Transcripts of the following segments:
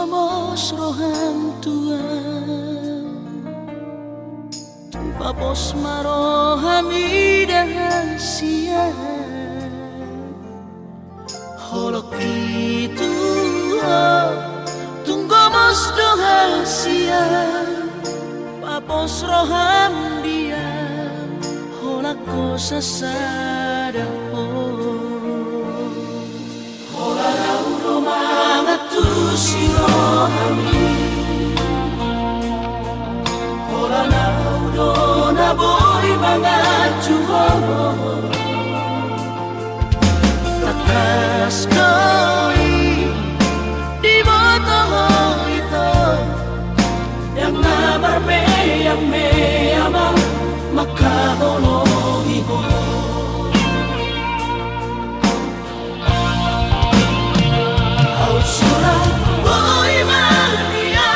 mos roham tuan tu papos maroham idahan sia holok itu tunggu mos doha sia papos roham dia holak ko sasada si rohami Hola na udo na boy mga chuho Takas koi di boto ito Yang nabarbe yang meyama makahologi ko Surah boy mania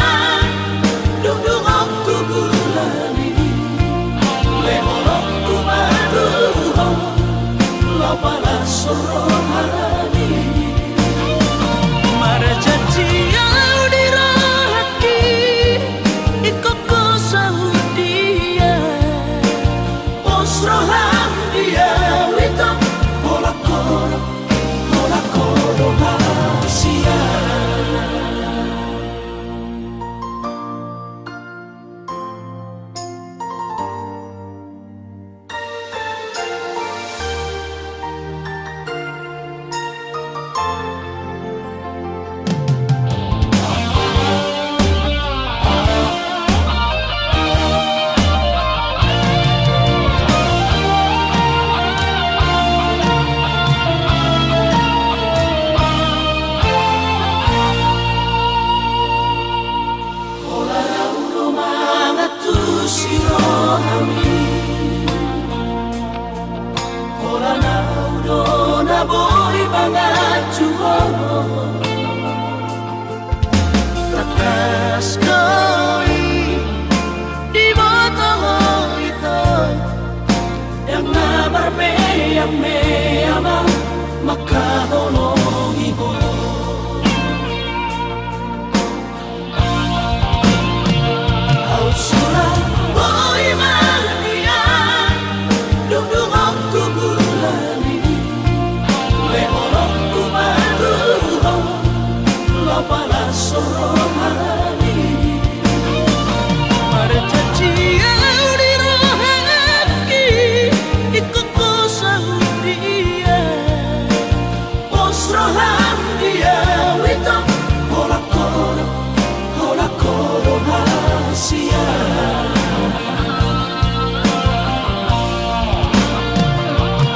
dudung aku gulani lehorok ku maduho lapala sorohani marajati au dirahaki ikoko saudia osroham dia wito holakoro hasia boy banget chuho Takas koi di botong itu Yang nabarbe yang meyama makahologi ko Au surah boy mania dudung aku gulani lehorok ku maduho lapala sorohani marajati au dirohaki ikoko saudia osroham dia wito holakoro hasia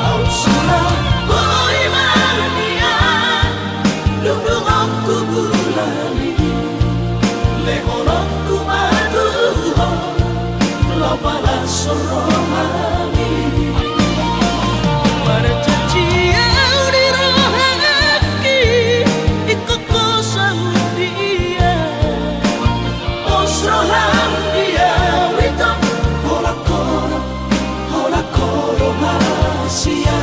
au surah boy mania dudung aku gulani lehorok ku maduho lapala sorohani marajati au dirohaki ikoko saudia osroham dia wito holakoro hasia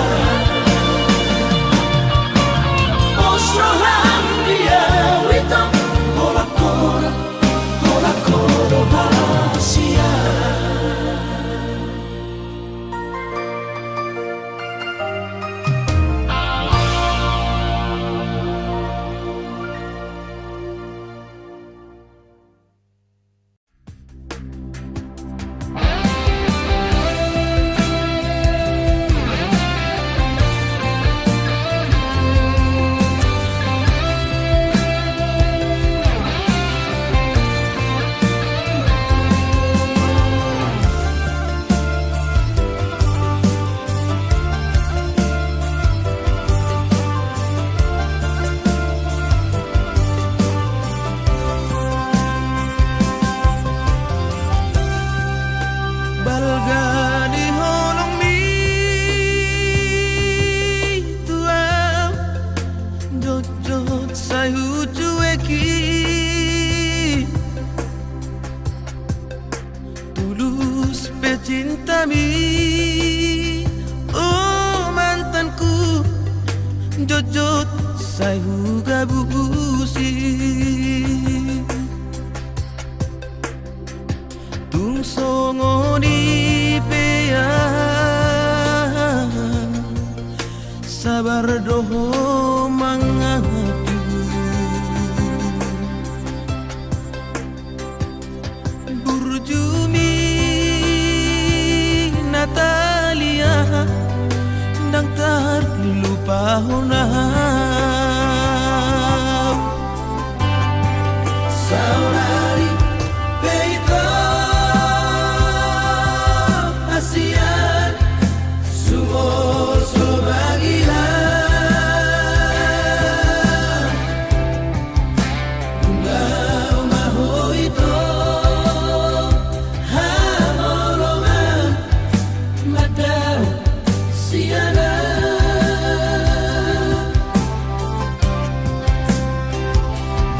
osroham dia wito holakoro hasia Balgani honong mi tuau jojot sayu cueki tulus pecinta mi oh mantanku jojot sayu gabusi doho mangatu Burjumi Natalia Dang terlupa honau Saudari Peito Asian Sumur Sobagilan Ungau maho ito Hamolongan Madaw Siana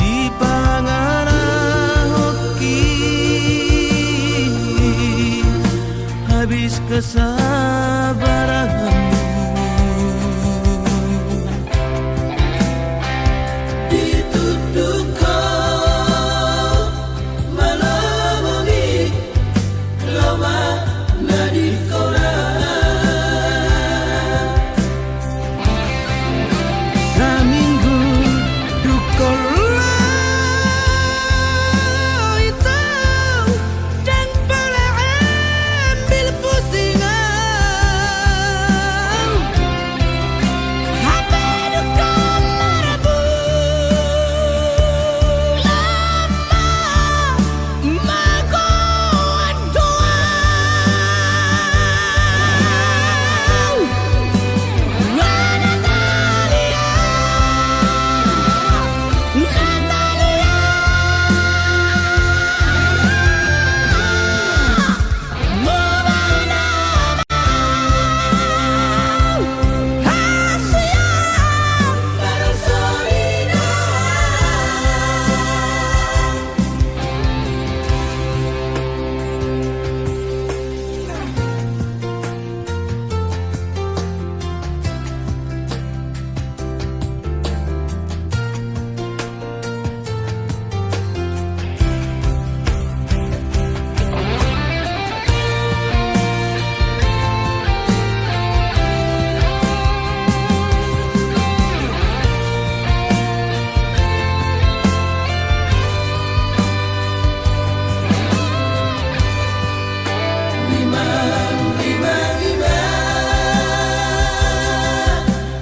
Di Pangarahoki habis kesabaranmu Dituduh kau melomongi lama nadi koran Saminggu dukola itu dan pula ambil pusingan Hapa dukol marabu lama magoan doang Natalia para solidar Lima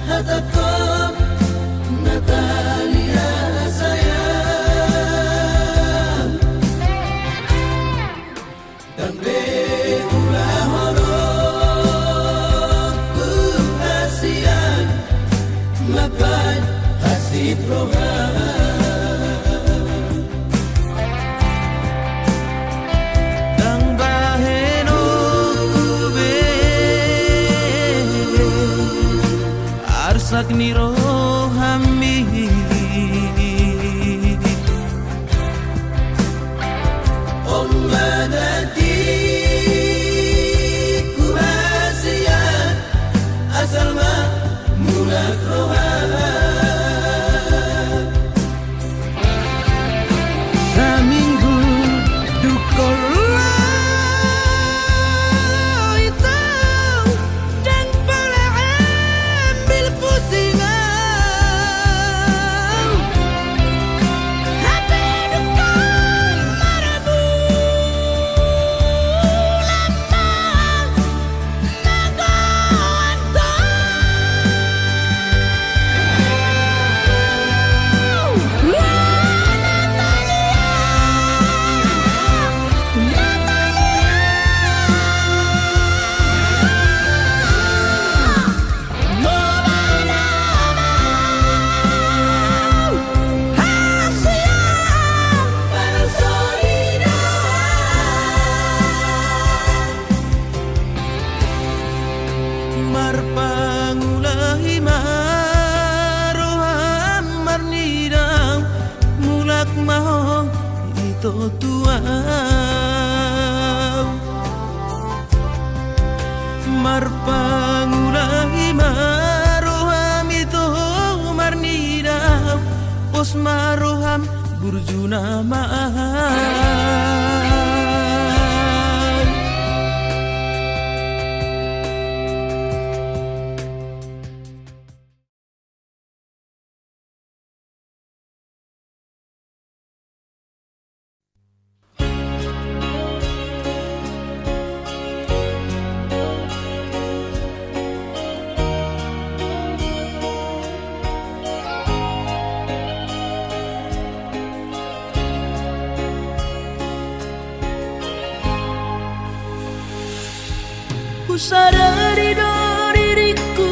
Hatakom Natalia sayang Dan berulah honor Kehasian Makan hasib rohan Dang baheno kube Arsak niro hamili Om madati Kehasian Asal mah mulak rohan Saminggu dukola itu dan pula ambil pusingan Hapa dukol marabu lama magoan Para solidar Marpangulahi maroham marnidang mulak mahong ito tuaw Marpangulahi maroham ito marnidang pos maroham burjuna maah ku sadari do diriku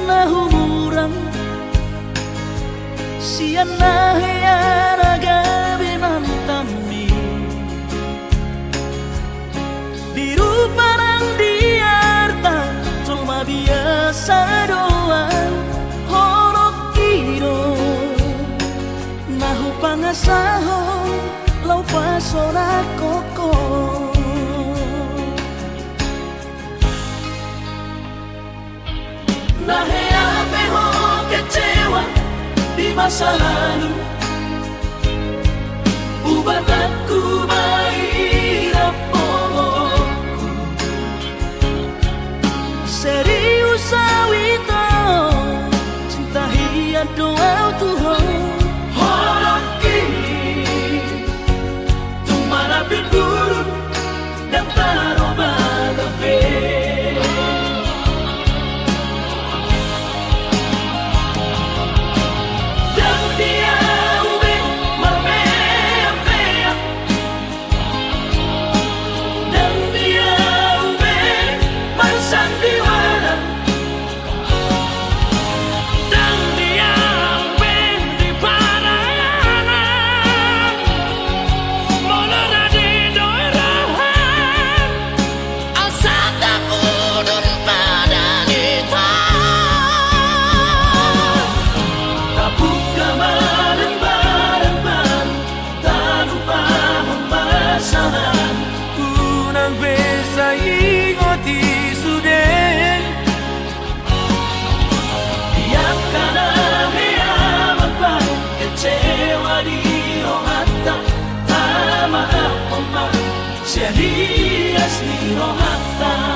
nahu murang siana heana gabe nantami biru parang diarta cuma biasa doang horok kiro nahu pangasaho lau pasora koko nahe ape ho kecewa di masa lalu ubat aku baira poloku serius awito cinta hian doa Tuhan horoki tumara pinburun dan taroba kafe Serias ni rohata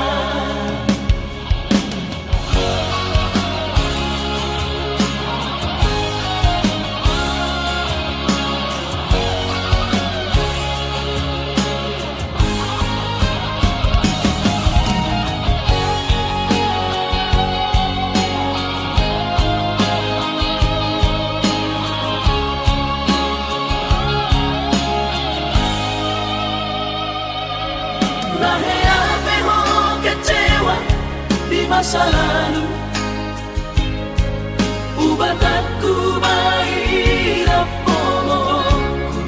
masa lalu ubat aku baira poloku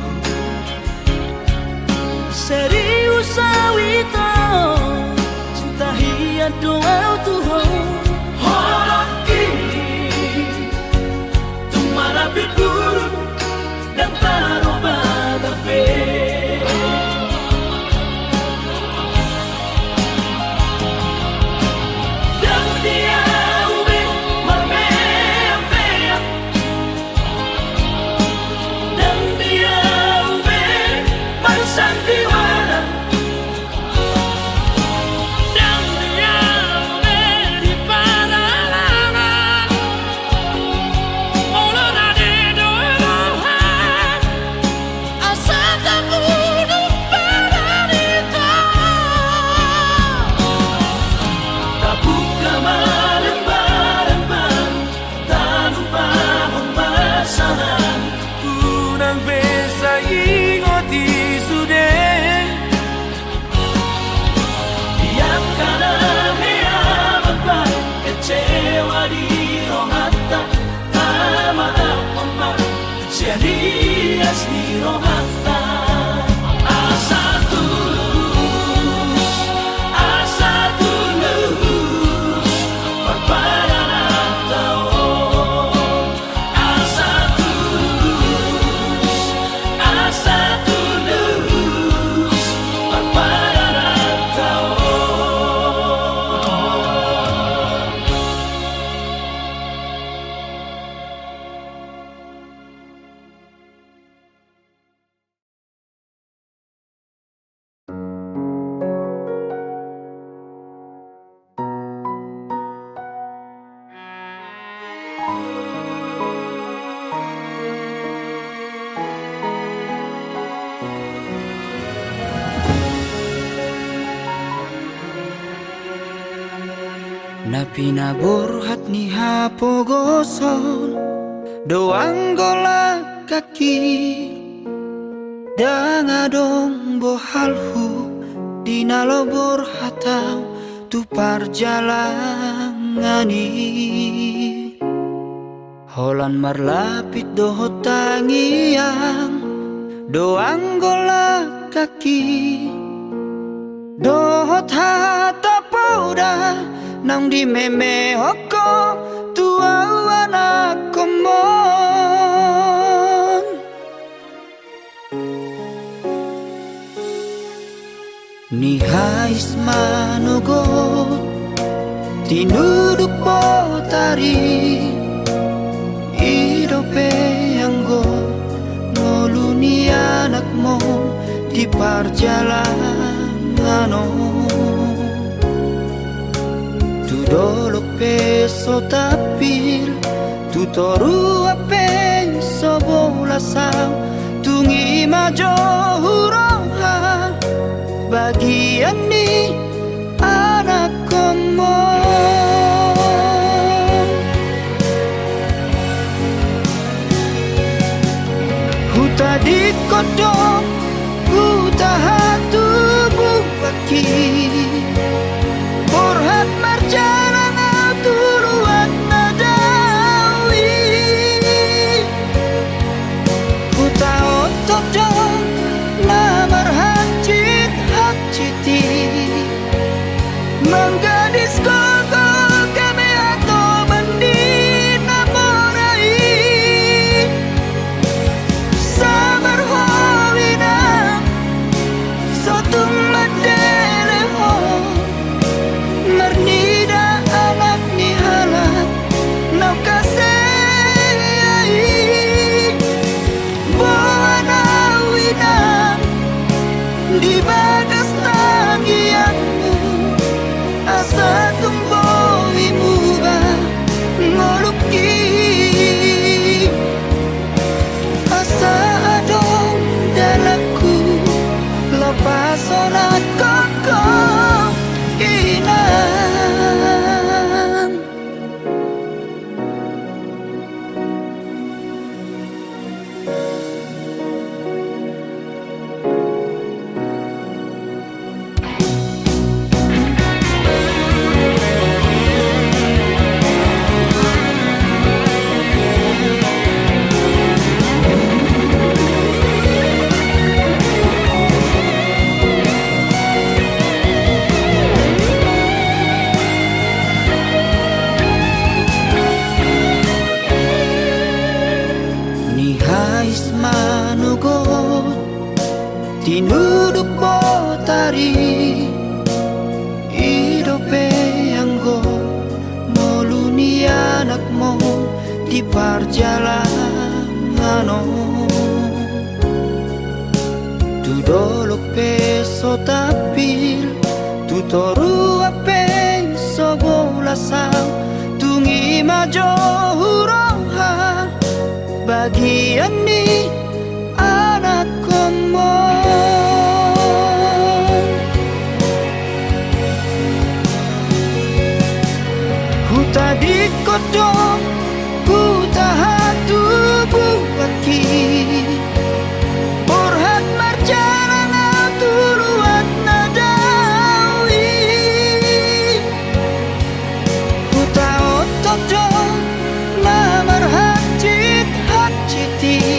serius awito cinta hian doa Tuhan horoki tumara pinburun dan taroba kafe Serias ni rohata asa tulus berpayaran tau asa tulus berpayaran tau Na pinaborhat ni hapogoson doang gola kaki dangadong bohalhu dinalobor hatau tu parjalangani Holan marlapit dohot tangiang doang gola kaki dohot hata pauda nang di meme hoko tua anak komon ni hais manugot tinuduk potari idope anggo ngoluni anakmu di parjalangano tu dolok peso tapil tu toru ape sobolasang tungi majo hurohan bagian ni anak komon huta di kodok huta hatu bukaki borhat marjalan tuluan nadawi huta otot dong namar hajit hajiti menggadis koko kami atau mendina morai sabar howina sotung madeleho mernida anak ni halak nau kasei bawana wina di bagas tangianmu asa tumbohi muba ngoluki asa adong dalaku lepas onat koko inang ni hais manugot tinuduk potari idope anggo moluni anakmu di parjalangano tu dolok peso tapil tu toru ape sobolasang tungi majo hurohan bagian ni anak komon huta di kodok huta hatu bukaki borhat marjalan tuluan nadawi huta otot dong namar hajit hajiti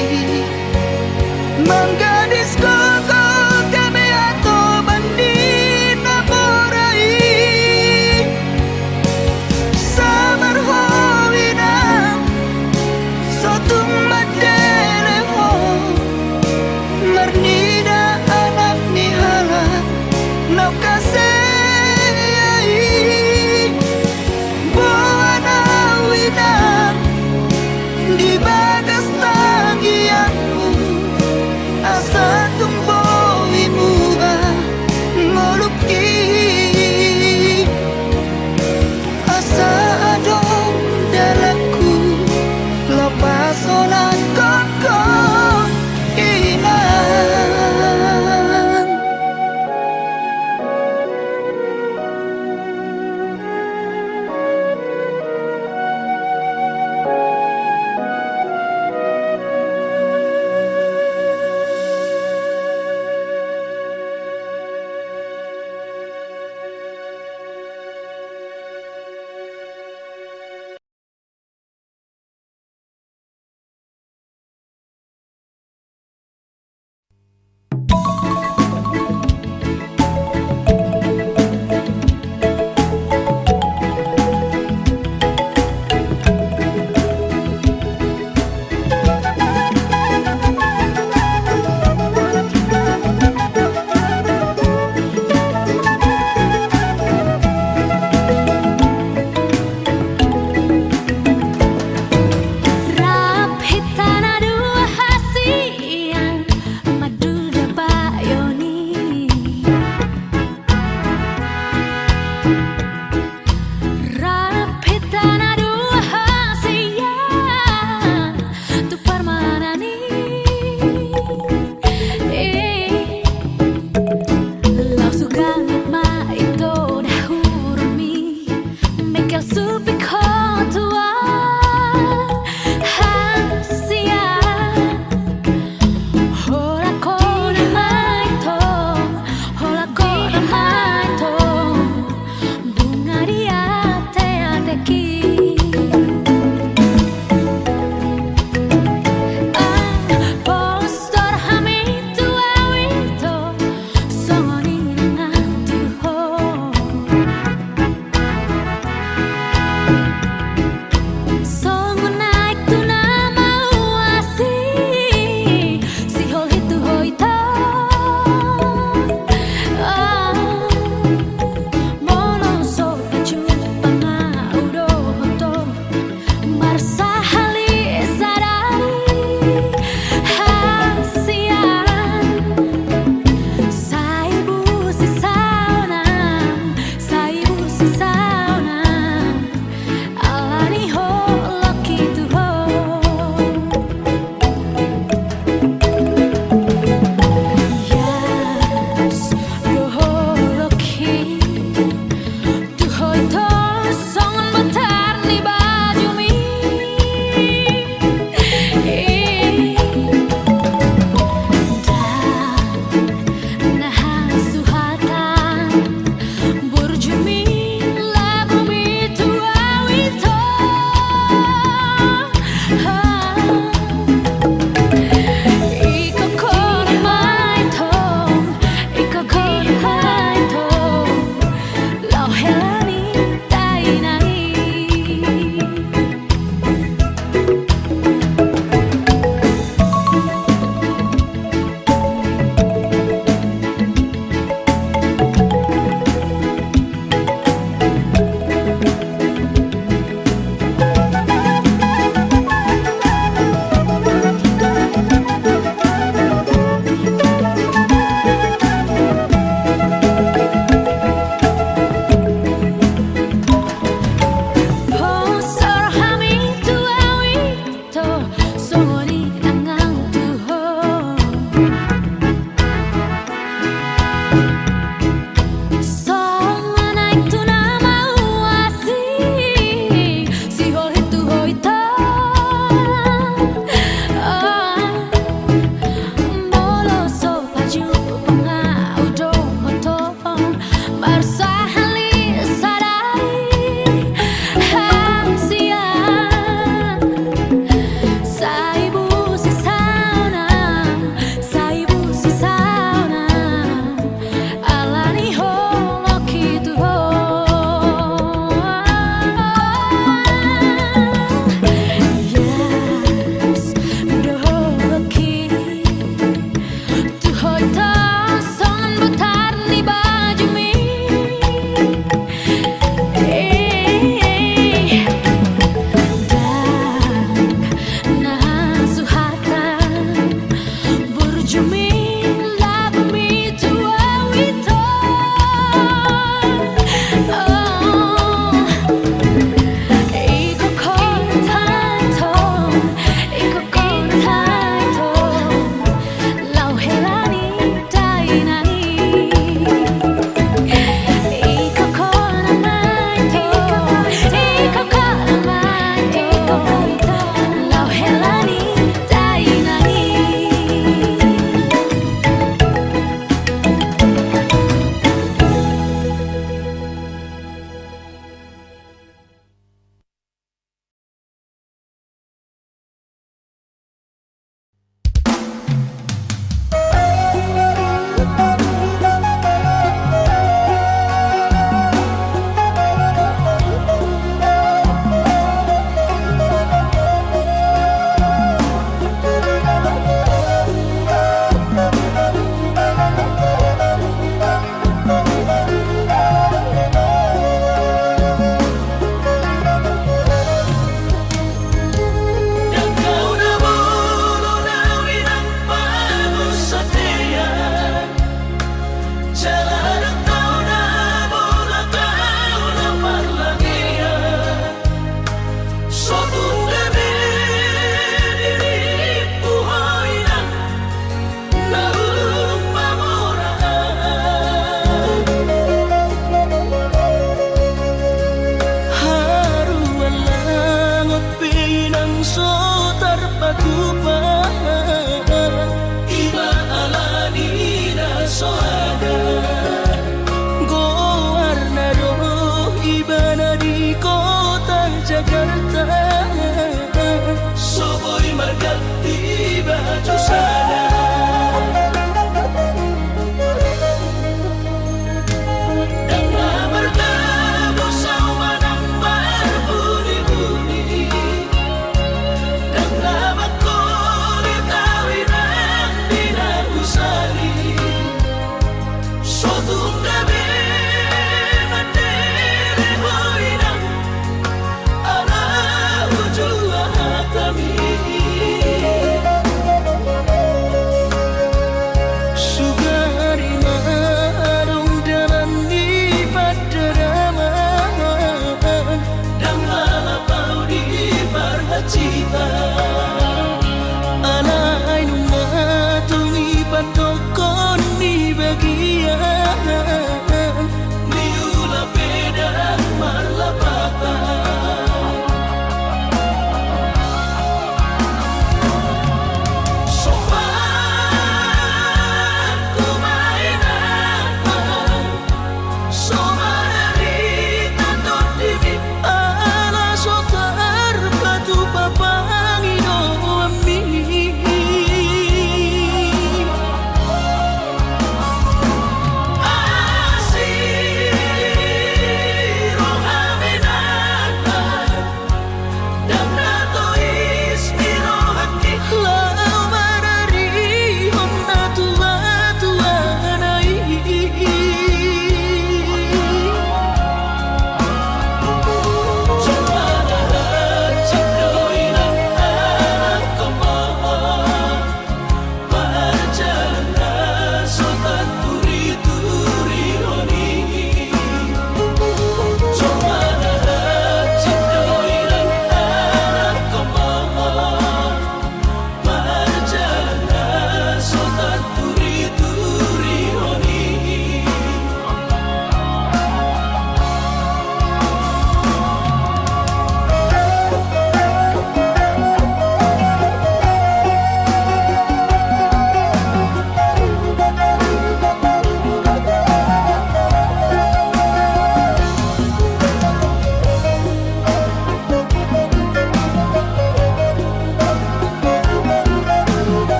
so terpatupa Iba alani na soada Go warna do iba na di kota Jakarta Soboy margati baju sana Dengan bertabu sama nang berbuni-buni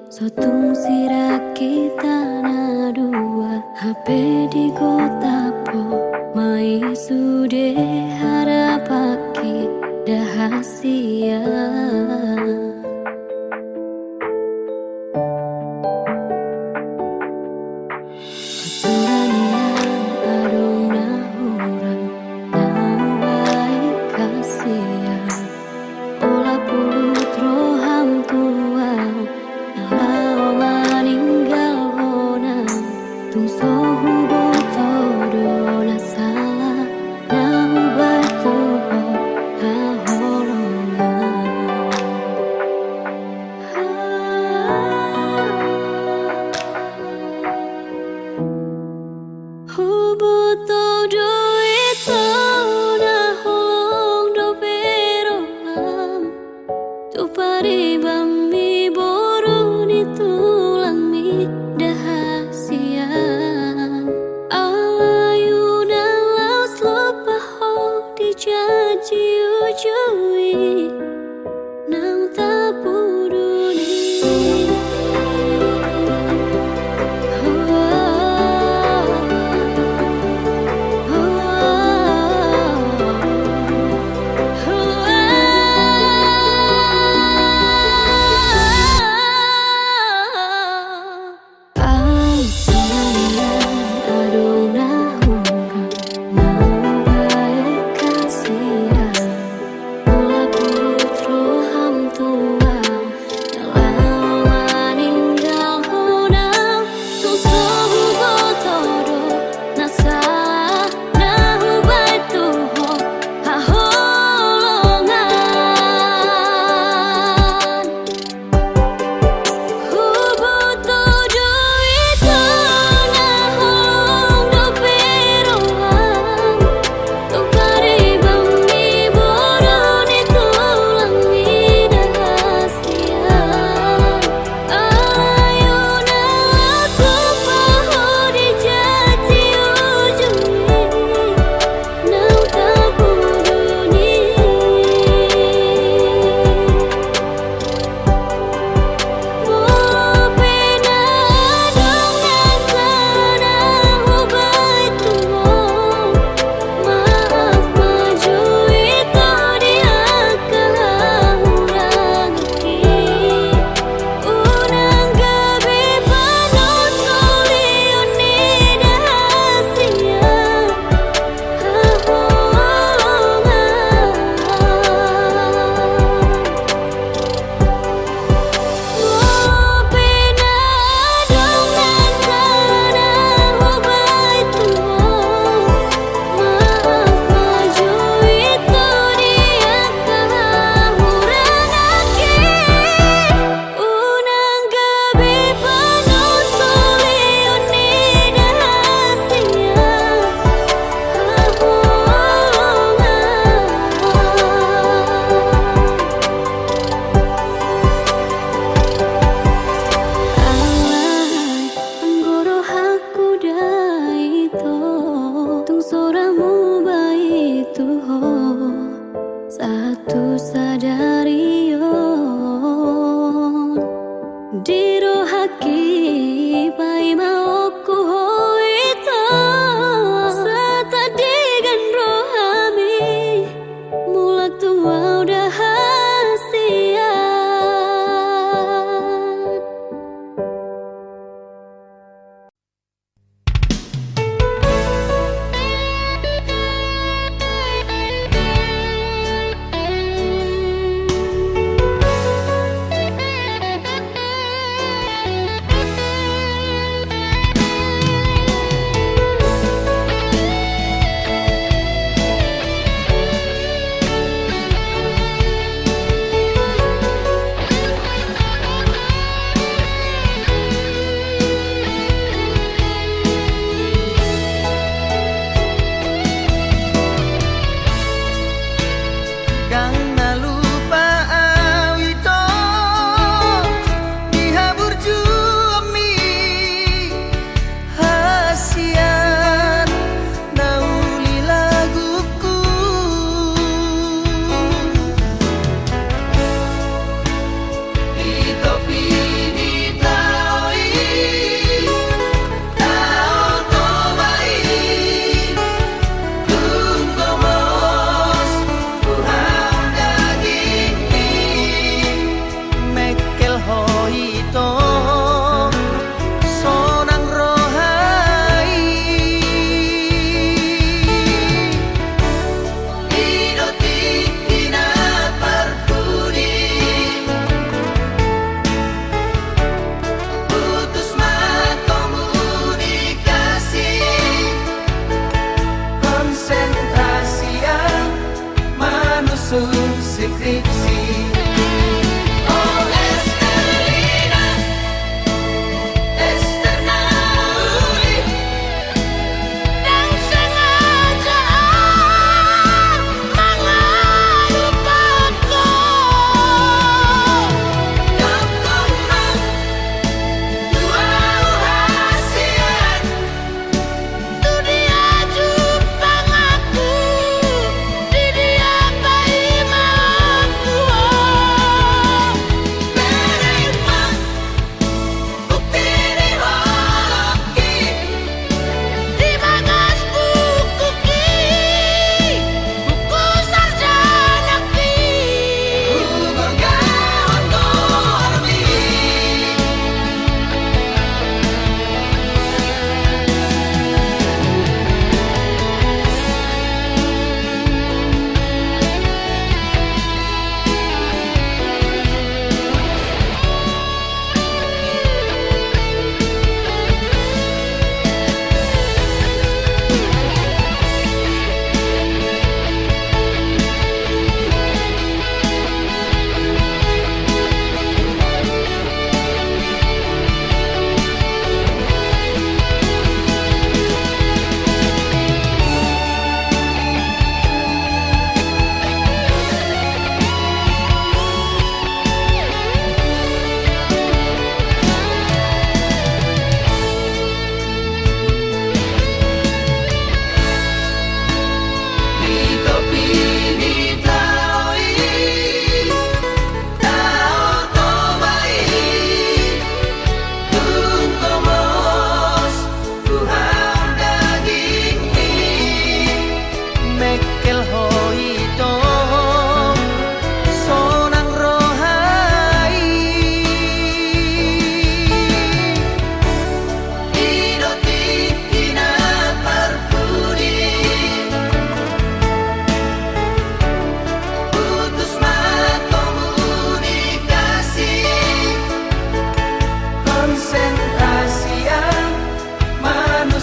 Sotung sira kita na dua HP di kota po mai sude harapaki dahasia Suranian adong nahurang nau baik kasia Ola pulu troham tuang Nalau maninggal honang Tung sohu botodo na salah Nahu baik tuho haholongan Hubotodo ito na holong do peroham Tu paribam mi boru ni tulang mi dahasian Alayuna laus lopaho di janji ujui Nang tapuduni Satu sadarion Diro haki pai mauku hoito Satadigan rohami Mulak tua udah hasian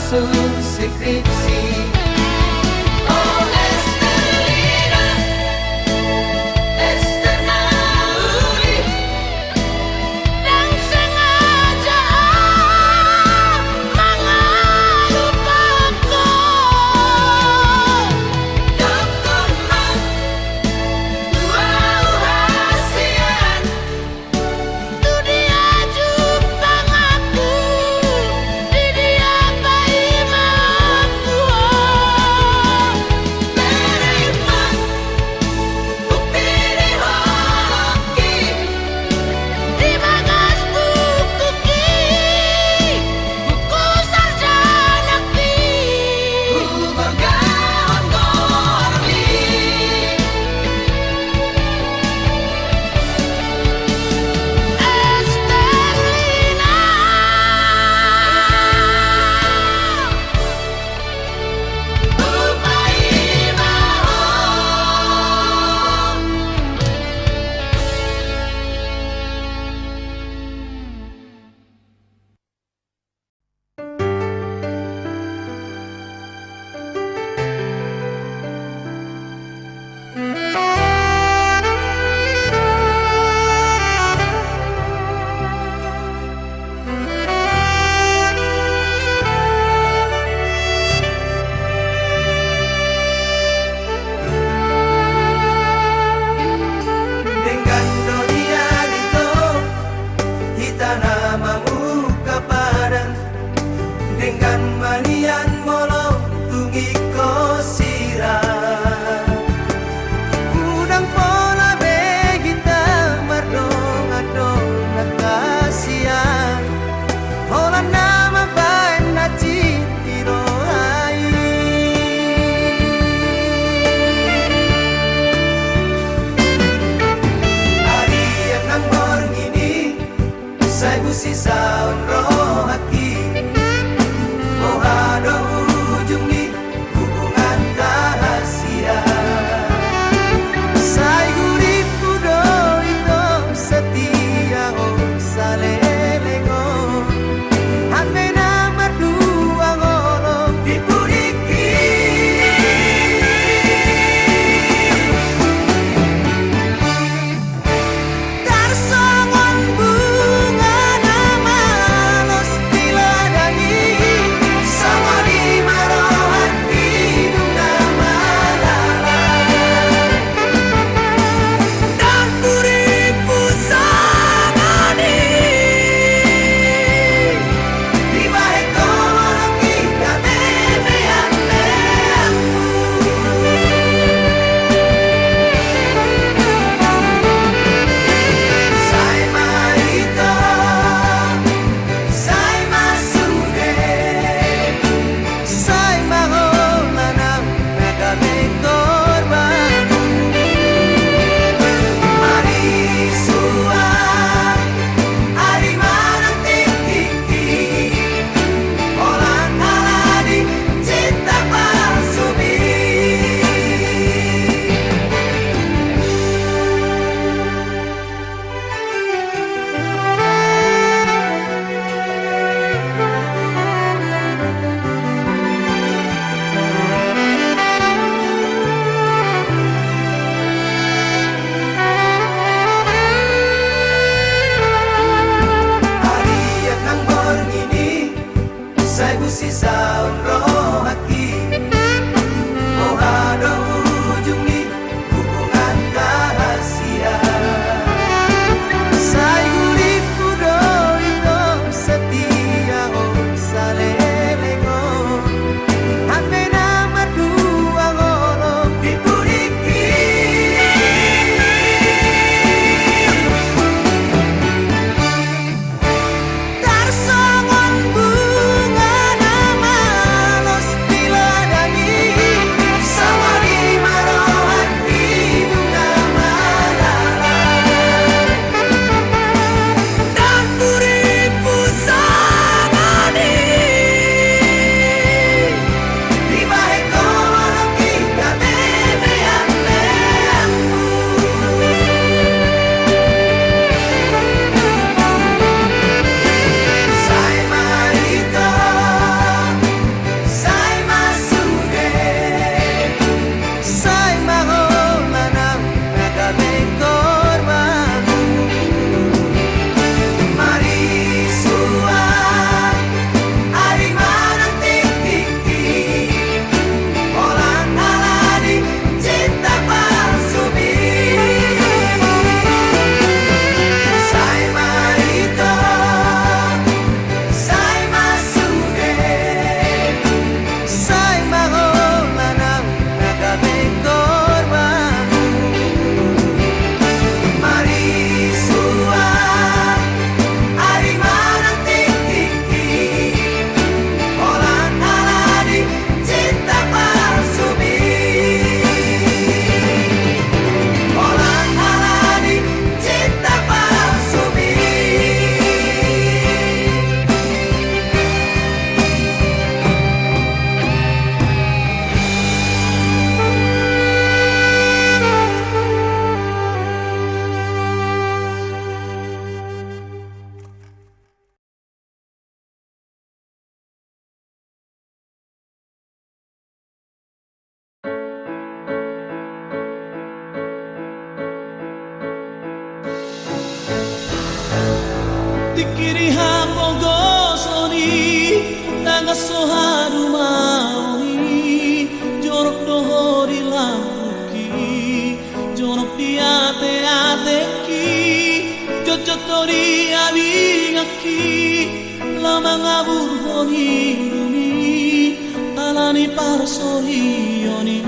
langsung skripsi. Oh Estelina, Ester Nauri, dan sengaja mengelupaku. Dokumen wow hasian, tu dia jupang aku, di dia bayi mauku. Menerima bukti di holoki, di bagas buku ki, buku sarjana ki. Ku bergaun gorli, Estelina, bayi mau. Dengan donian itu kita namamu kapadan, dengan manian molong tungi kosira. Udang pola begita mardong adong nakasian, hola nama baen naci tiroai. Hari yang nang morning ini saya busi saun rohaki, mohado ujung ni hubungan rahasia. Saya gurip kudo itu setia oh salelengo, hamena merdua ngolong dipuriki. Tarsongon bunga nama los Pikiri hapogosoni Tagasoharu mauni Jorok dohori lambuki Jorok di ate-ateki Jojotori abingaki Lama ngabur honi dumi Alani parsolioni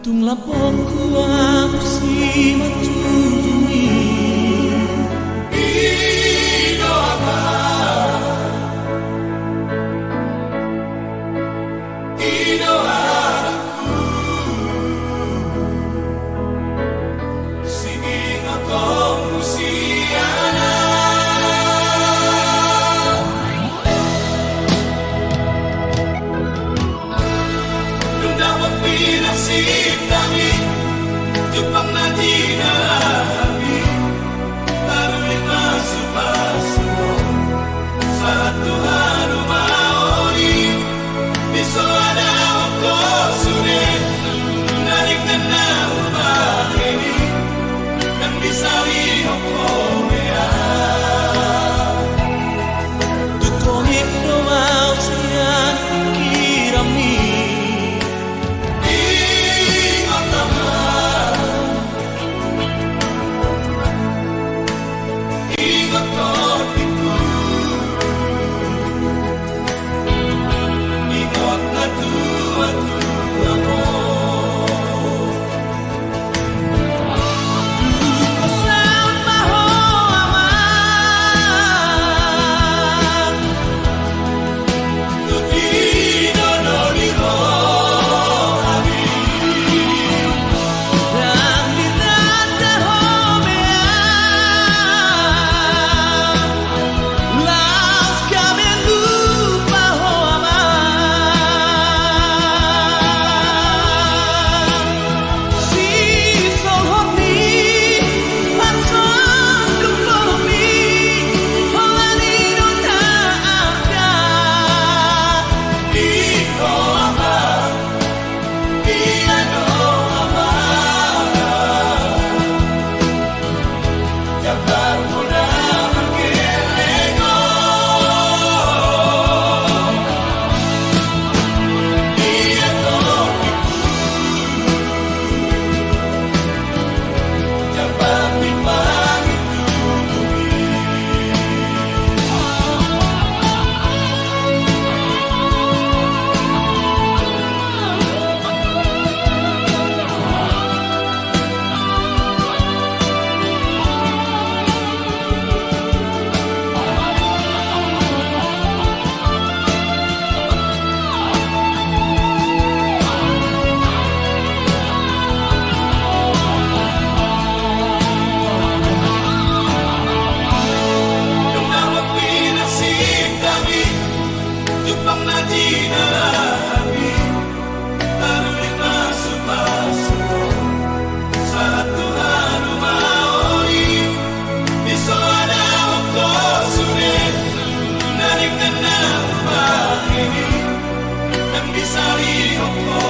Tung lapokku aku si macudumi Ido apa Ido aku Sige ngotong musiana Nung dapat pinasip kami Jepang na di nalami Tarulit masuk-masuk Sa Tuhan umaori Biso ada ako sulit Narik na umahini Dan bisa lihat ko Tutonik no mau siyan kirami Ingat naman Ingat kortiku Ingat na tua-tua mo Sama ho aman Tukido no liho abi Dan ditanda ho bean Laos kami lupa ho aman Si sol honi Panson dupomi Holani no taaka Iko ama Piano ama Jabar muda berkelego Dia topiku Jabar timbang itu Nung dapat pinasip kami Jepang na di nalami Tarulit masuk-masuk Sa Tuhan umaori Biso ada ako sulit Narik na umahini Dan bisa lihat ko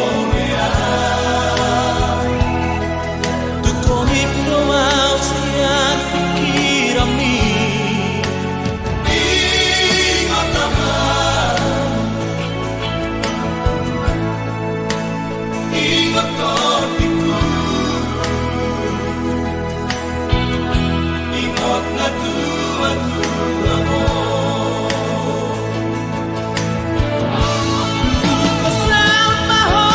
Tutonik no mau siyan kirami Ingat naman Ingat kortiku Ingat na tua-tua mo Sama ho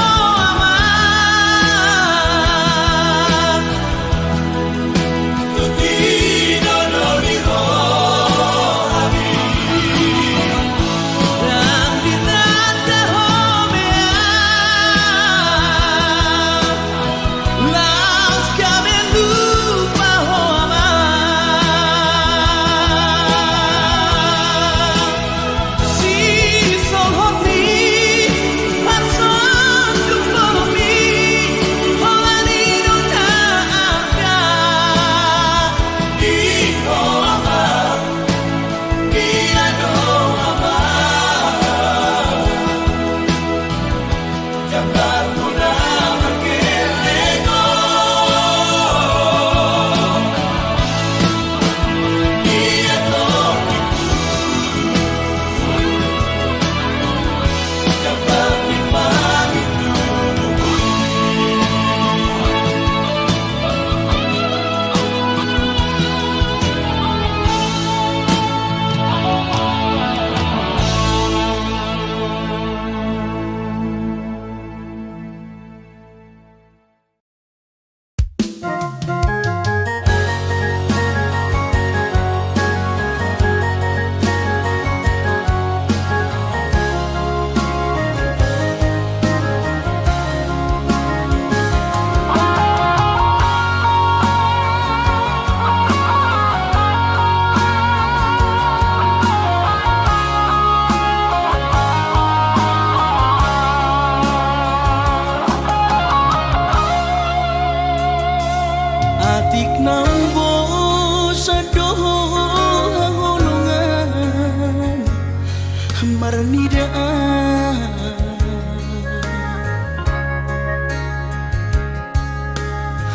marnida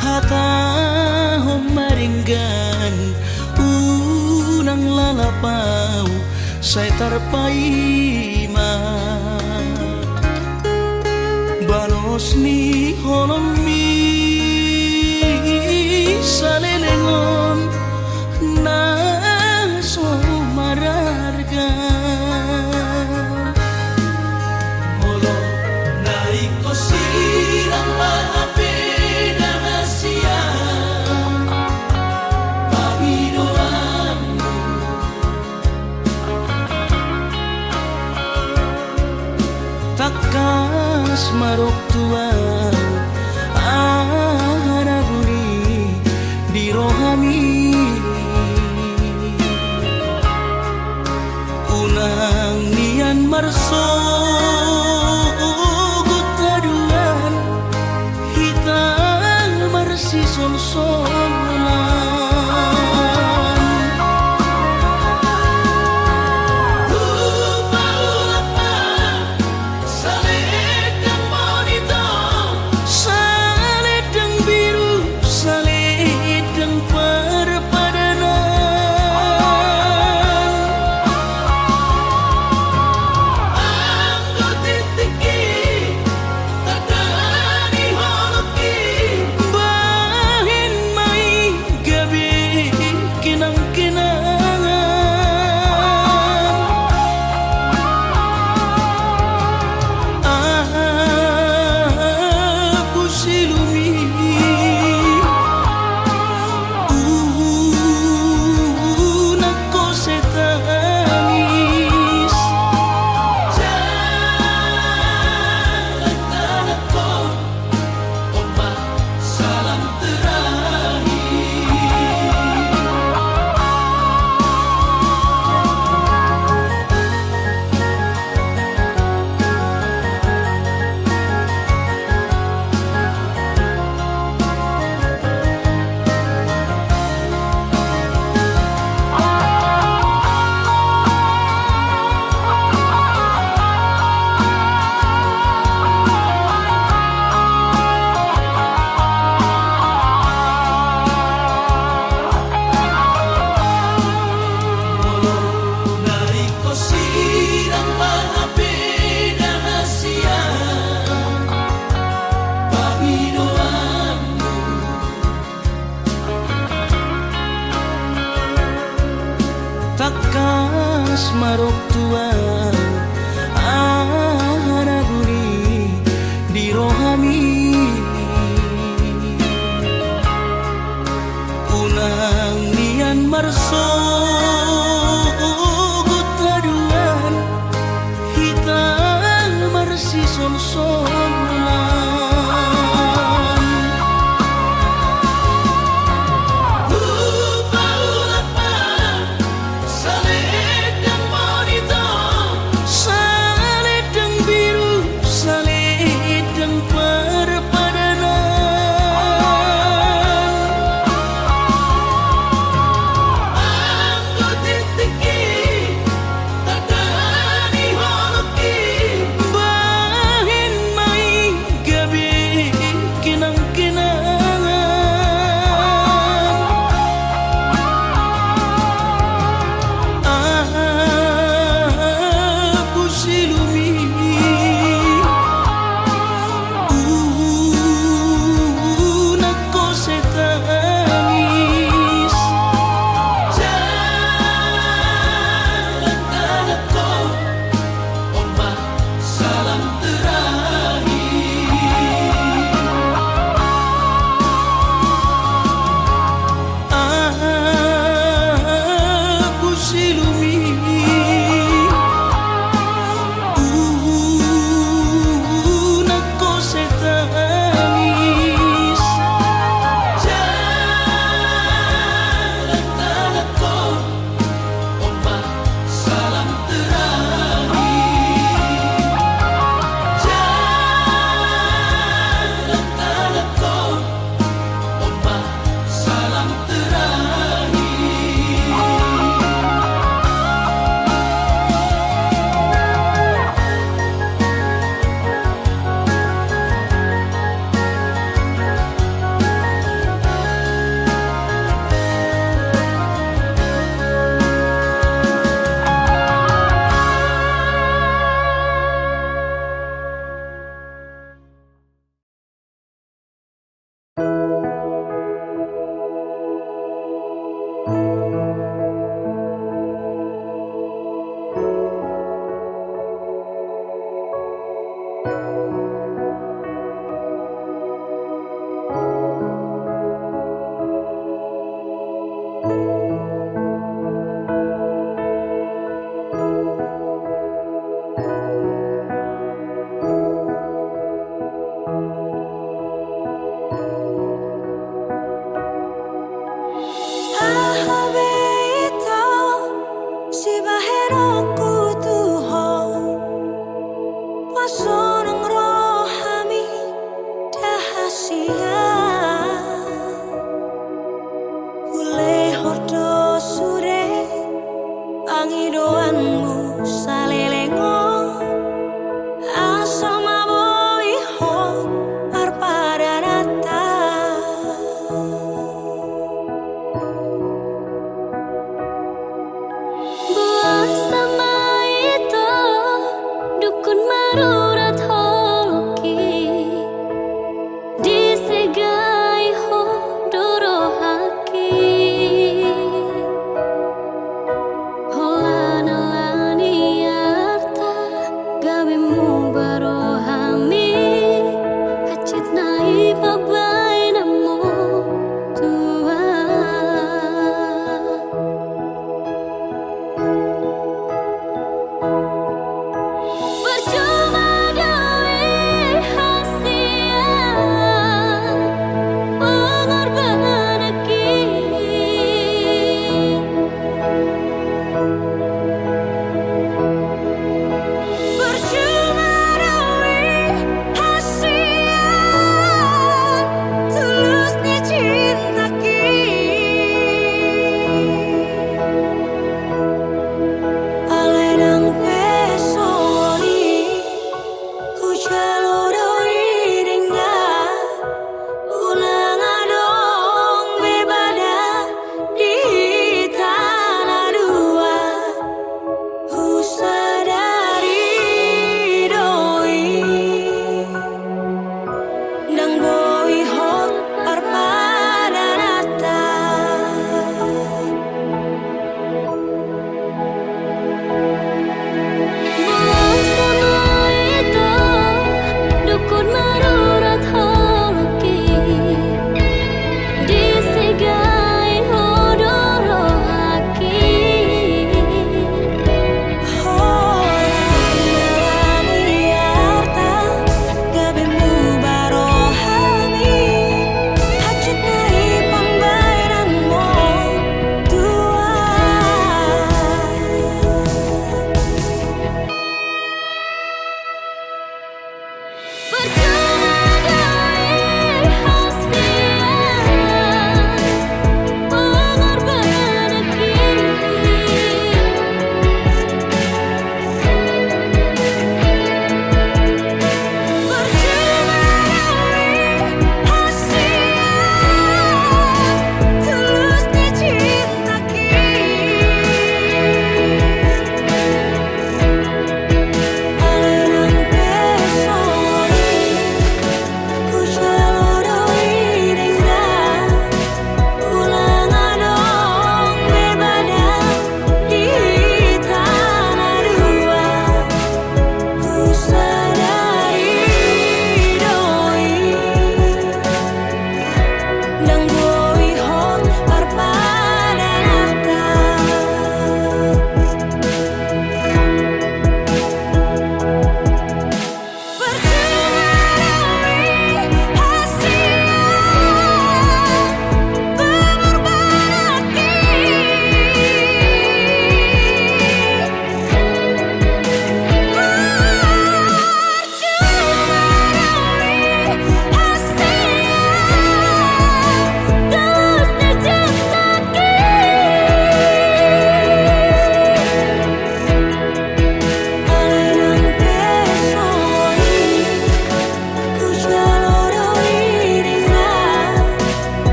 hata maringgan unang lalapau saya tarpaima balos ni holomi salelengon na so mararga Molo naik ko sirang mahapi na siya Panginoon takas marok tuang araguri di rohami unang nian marso gutaduan hitang marsi sol-solan takas marok tuang araguri di rohami unang nian marso gutaduan hitang marsi sol-solan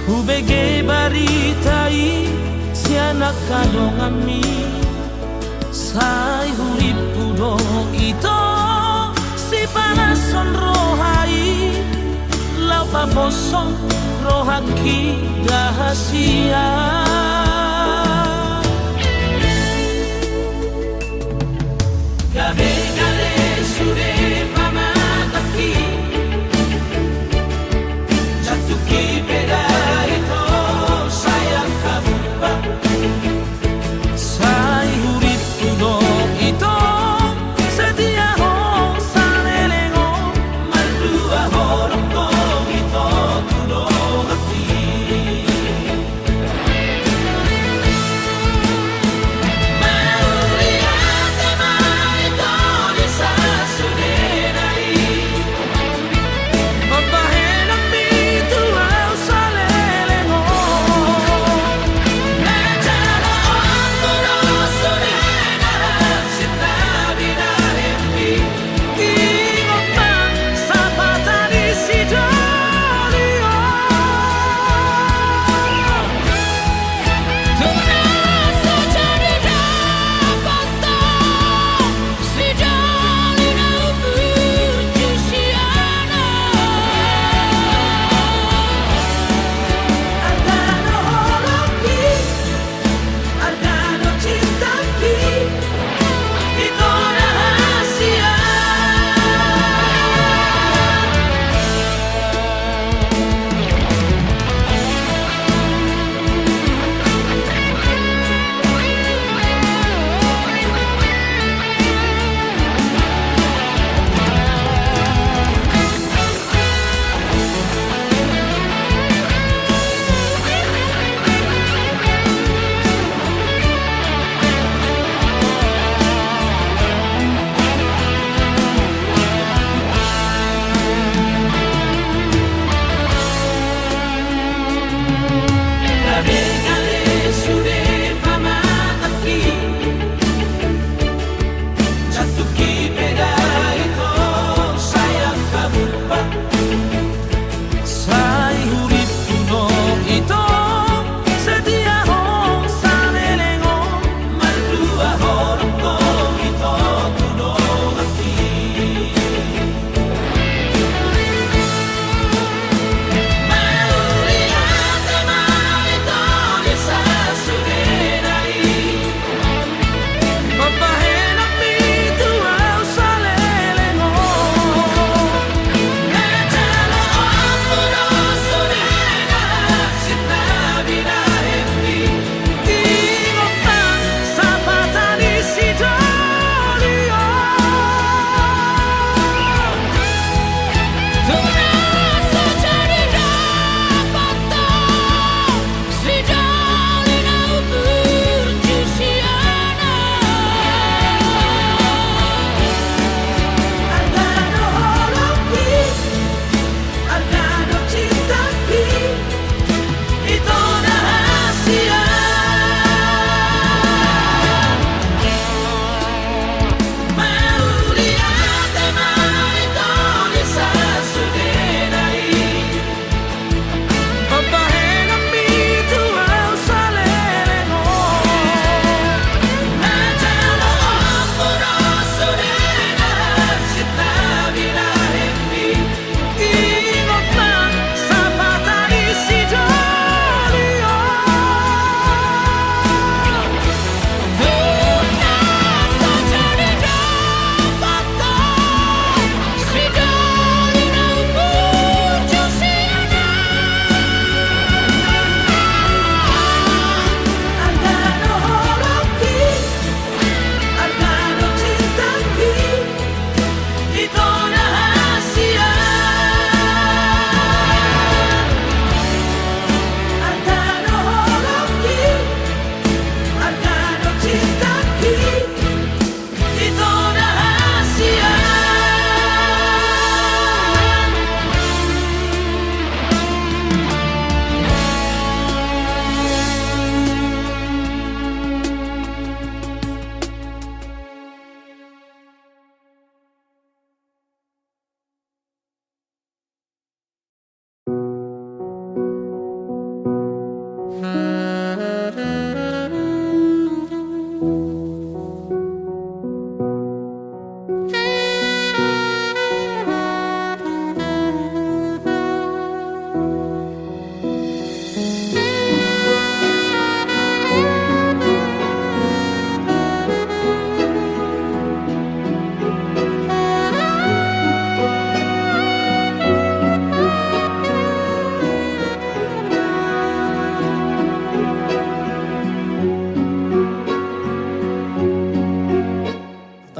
Hubege baritai sianak kadongami Sai huripu do ito si panason rohai Lau pabosong rohaki dahasia Gabe gale sude pamataki Jatuki beda ito sayang kabuba Sai hurit tudo ito setia ho salelengo Maldua horok ko ito tudo hati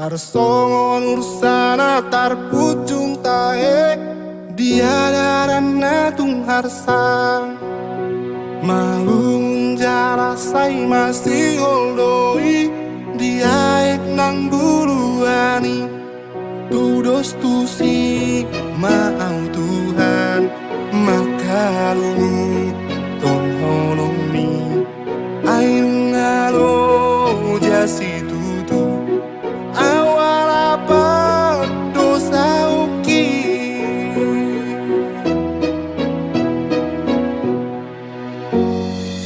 Tar songon ursana tar pucung tae dia darana tung harsang malung jara sai masih holdoi dia ek nang buluani tudos tusi mau Tuhan makalung tong holongi aing ngalo jasi tutu awal apa dosa uki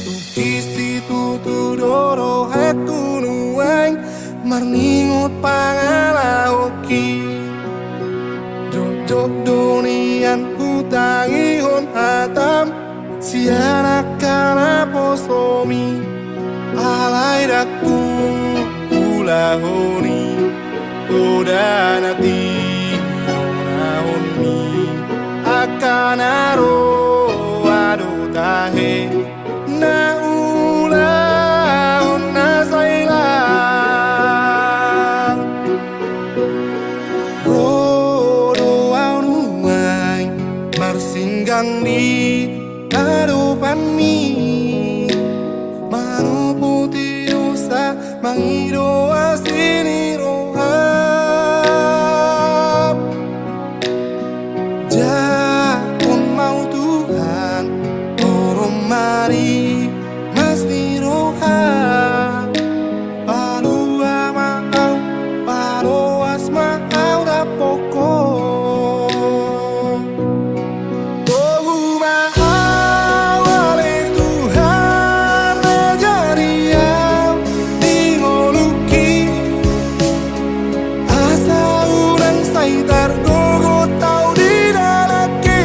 tuki situ tudoro hatu nuang marningot pangala uki jok donian hutangi hon hatam sianak kana posomi alai daku ulahoni Toda nati nahoni akan aro ado tahe na ulahon na sailang rodo aunuai marsinggang di hadapan mi manu putih usa mangido asini mari mas niroha palua mau paloas mau da poko tohu mau oleh Tuhan najariau tingoluki asa urang saitar gogo tau di dalaki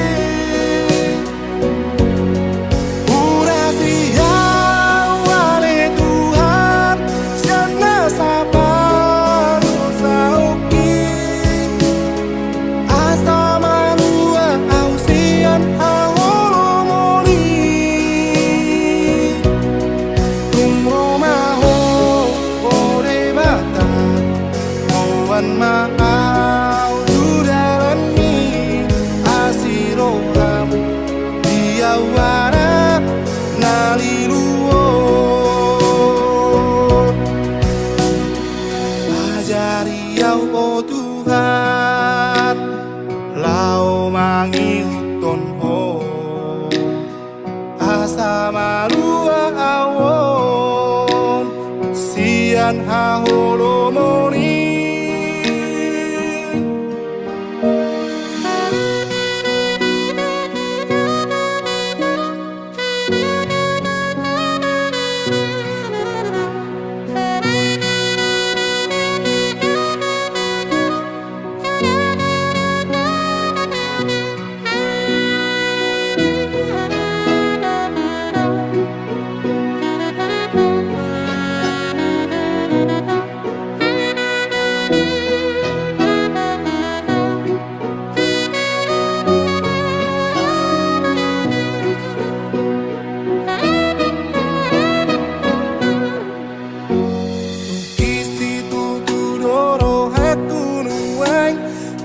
mau dudarani asiroham diawara naliluo ajariau oh Tuhan lau mangihuton ho asa malua awon sian haholomoni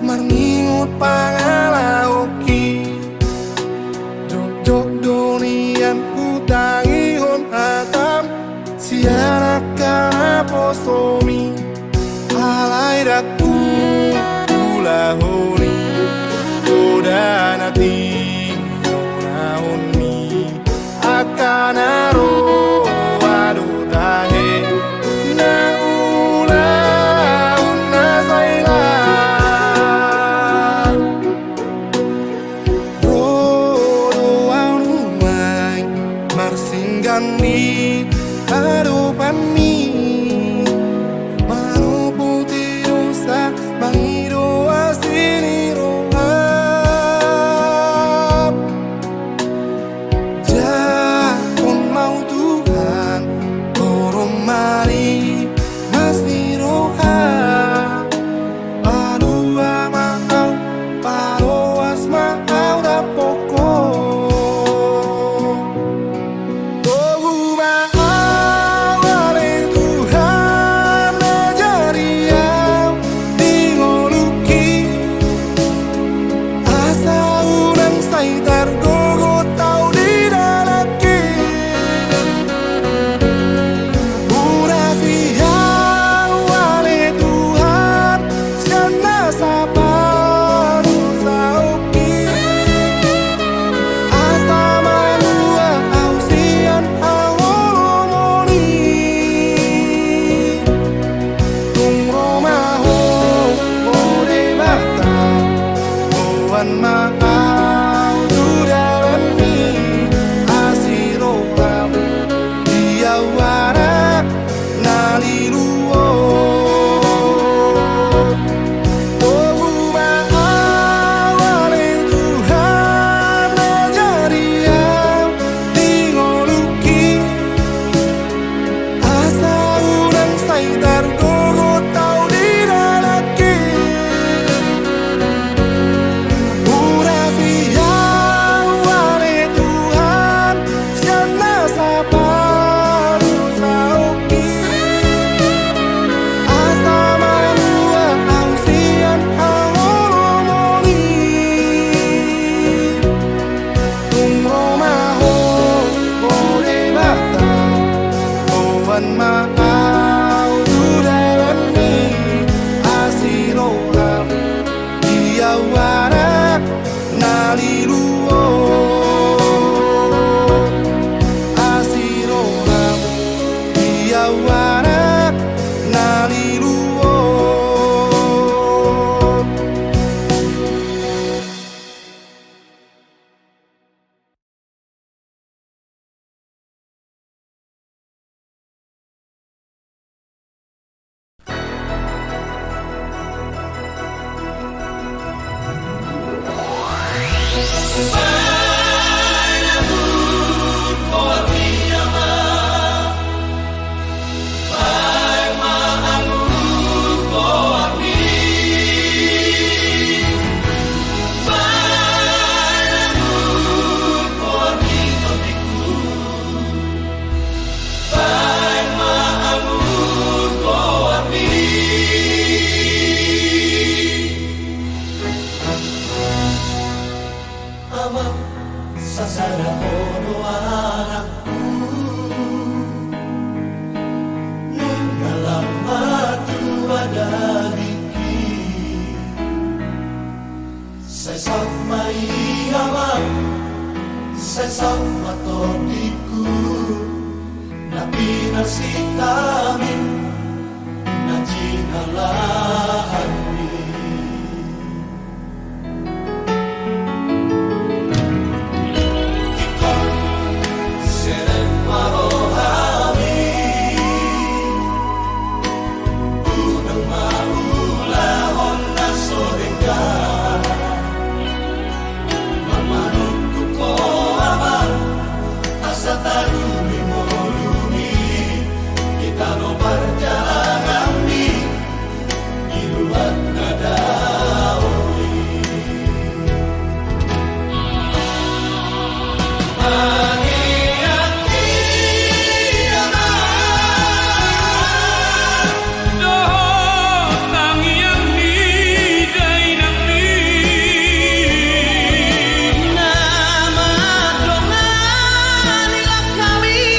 marningot pangalaoki jok donian hutangi hon hatam sianak kana posomi alai daku ulahoni toda nati nahoni akan aro ado tahe na ulahon na sailang rodo aunuai marsing gani adopani mano putirosa mahiro asini rohab jakon mau Tuhan korong mari masih rohab adua mau paroas mau da pokok Nama dongani kami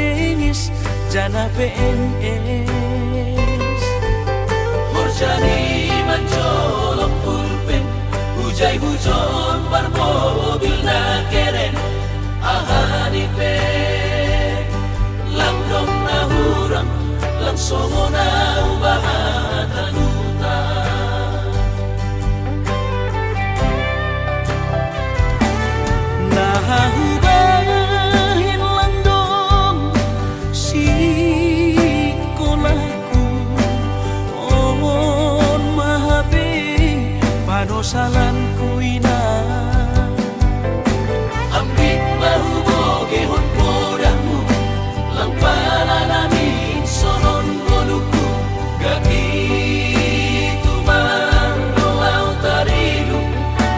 bengis jana PNS. Horjani mencolok pulpen, hujai hujon bar mobil na keren, ahani pe lang dong na hurang, lang songo na ubahatan uta. Nahubahin lang dong si kolahku on mahabi panosalanku ina Ambit mahuboge hon podahmu, lang pananamin sonon goluku, gaki tumang doaw tarilu,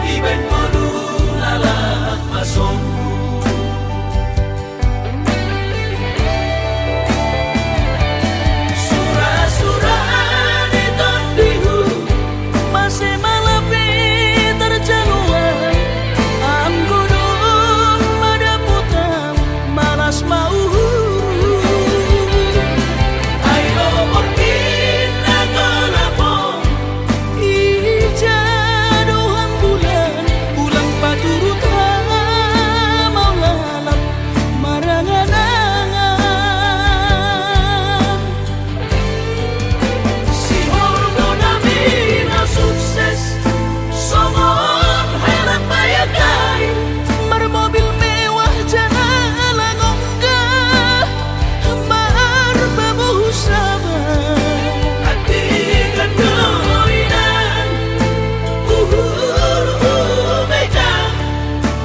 iben modu lalak masongku. Surah-surah di tondihu, masih malapi terjaluan anggunun madaputam malas mau ayo porkin nagalapong, ijaduhan bulan ulang paturut mau lalap marangan-angan si hordo namin na sukses, somon helak bayagay. marmobil mewah jana langongga marbabuh sabar Hati kandoinan, meja,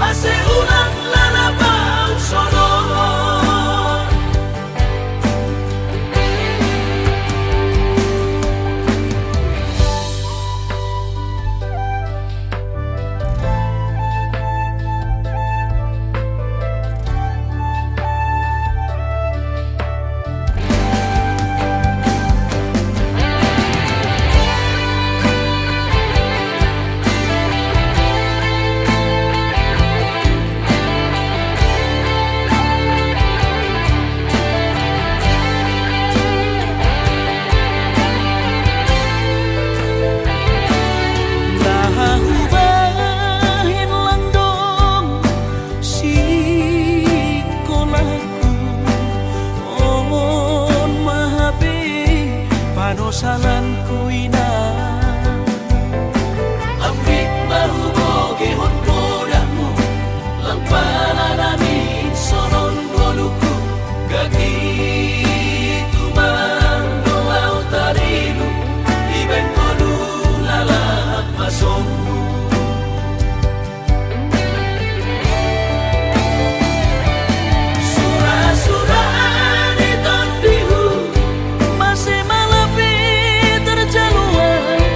ase ulang lalapang sonon. Nahubahin lang dong si kolahku on mahabi panosalanku ina Ambit mahuboge hon podahmu, lang pananamin sonon goluku, gaki tumang doaw tarilu, iben modu lalak masongku. Surah-surah di tondihu, masih malapi terjaluan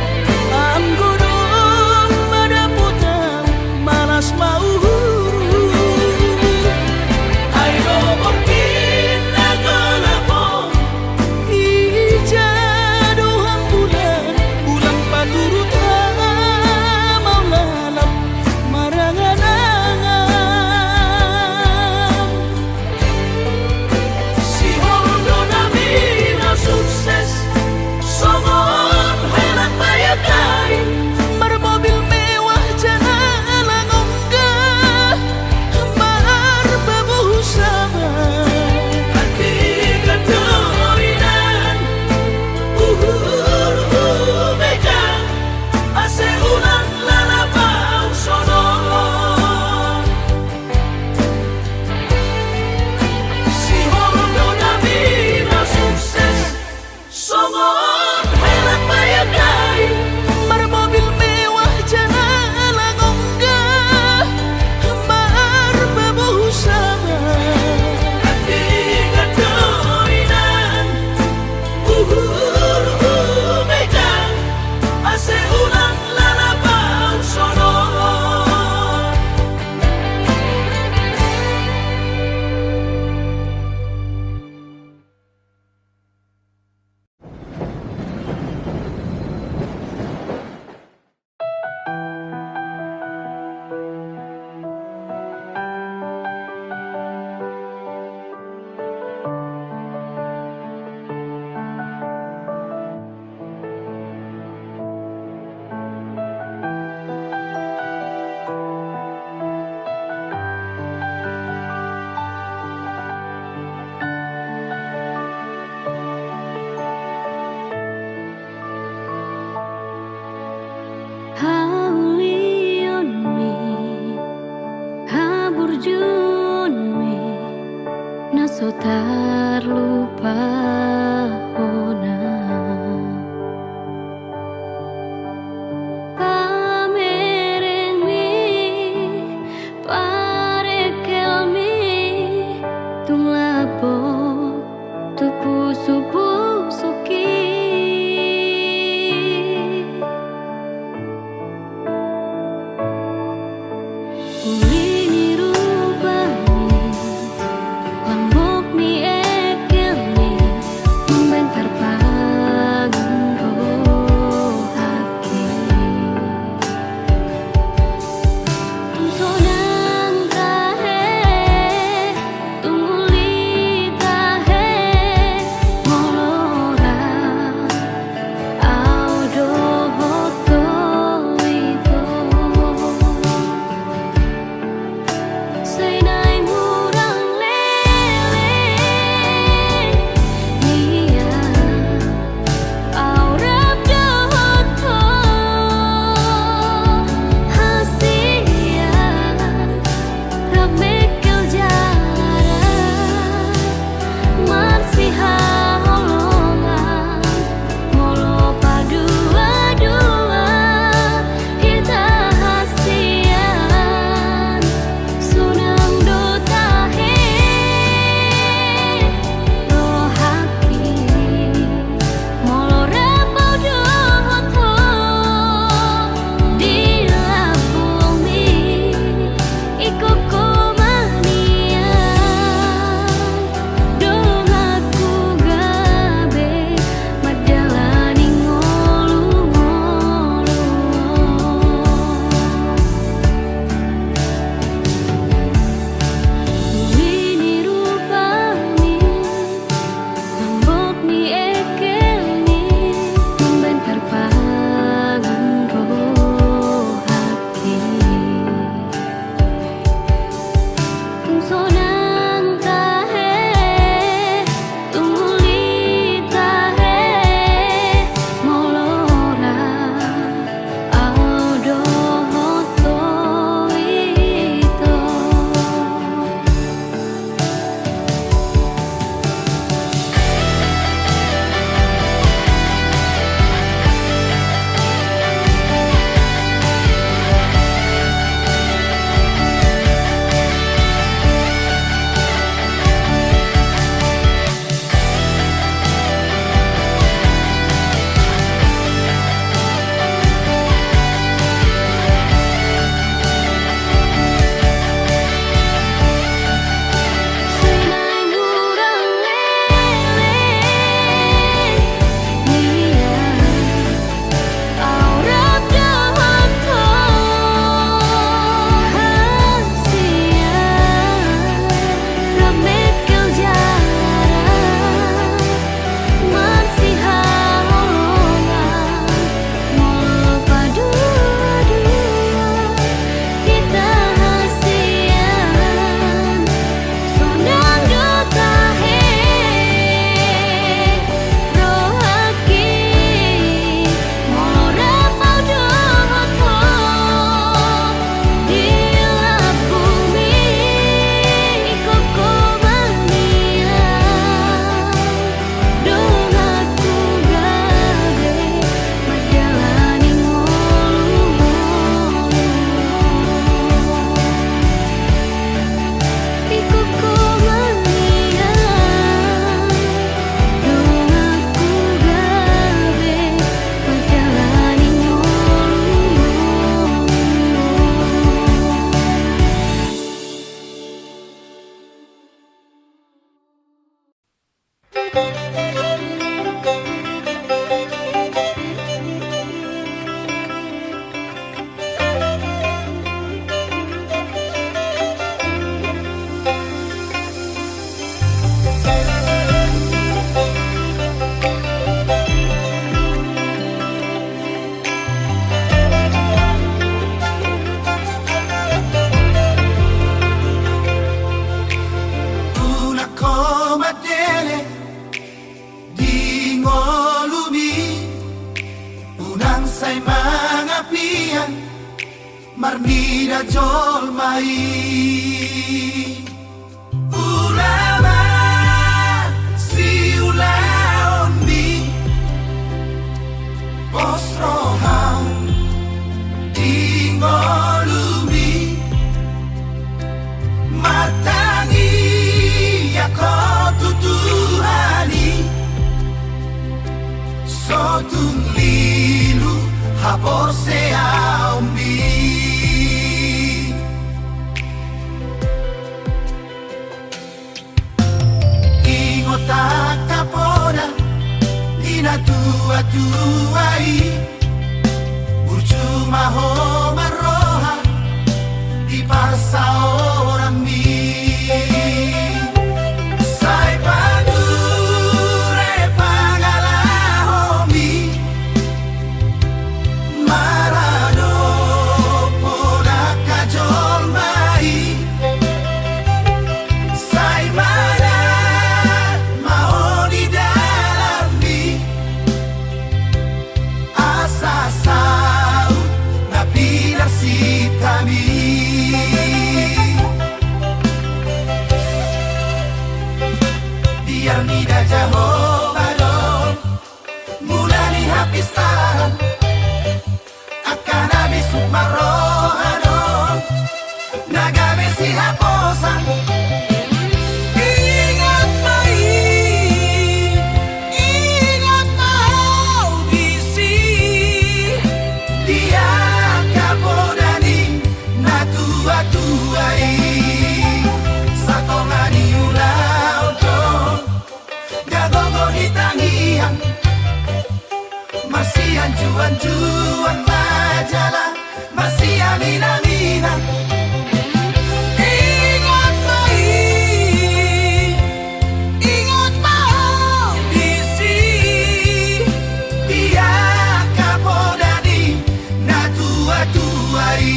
terlupa ona pamerengmi parekelmi tung labok tupu supu suki ulini rupani lambok ni ekelni membentar bangun rohaki tungsonan tahe tunguli tahe molora audo hoto itu Sainai murang lele Nia Aurap dohoto Hasia Rab mekel jalan Marsiha holongan Molo padua-dua Kita hasian Sunang dotahe rohaki Molo rapau dohoto Di labumi Iko komanian Dongaku gabe Madalani ngolu-ngolu Ulini rupani lambok ni ekelni membentar bangun rohaki tungsonan tahe tunguli tahe molora audo hoto itu Sainai murang lele Nia Aurap dohoto Hasia Rab mekel jalan Marsiha holongan Molo padua-dua Kita hasian Sunang dotahe rohaki Molo rapau dohoto Di labumi Iko komanian Dongaku gabe Madalani ngolu-ngolu Iko komanian Dongaku gabe Madalani ngolu-ngolu Una comadele di ngolumi unang say mga pian marnida jol mai ulama tuai Burcuma ho maroha Di parsa ora mi Sai padure pangalahomi Marado poda kajol mai Sai mana mau di dalam mi Asa saut na pilar si kami Biar nida jaho balon Mulani hapisan Akan habis sukmarohanon Nagame si haposan Ingat mau bisi Dia kapodani na tua-tuai Satongani ulau dong Gagogo hitangian Masih anjuan-juan majalah Masih aminan-aminan Ingat mau bisi Dia kapodani na tua-tuai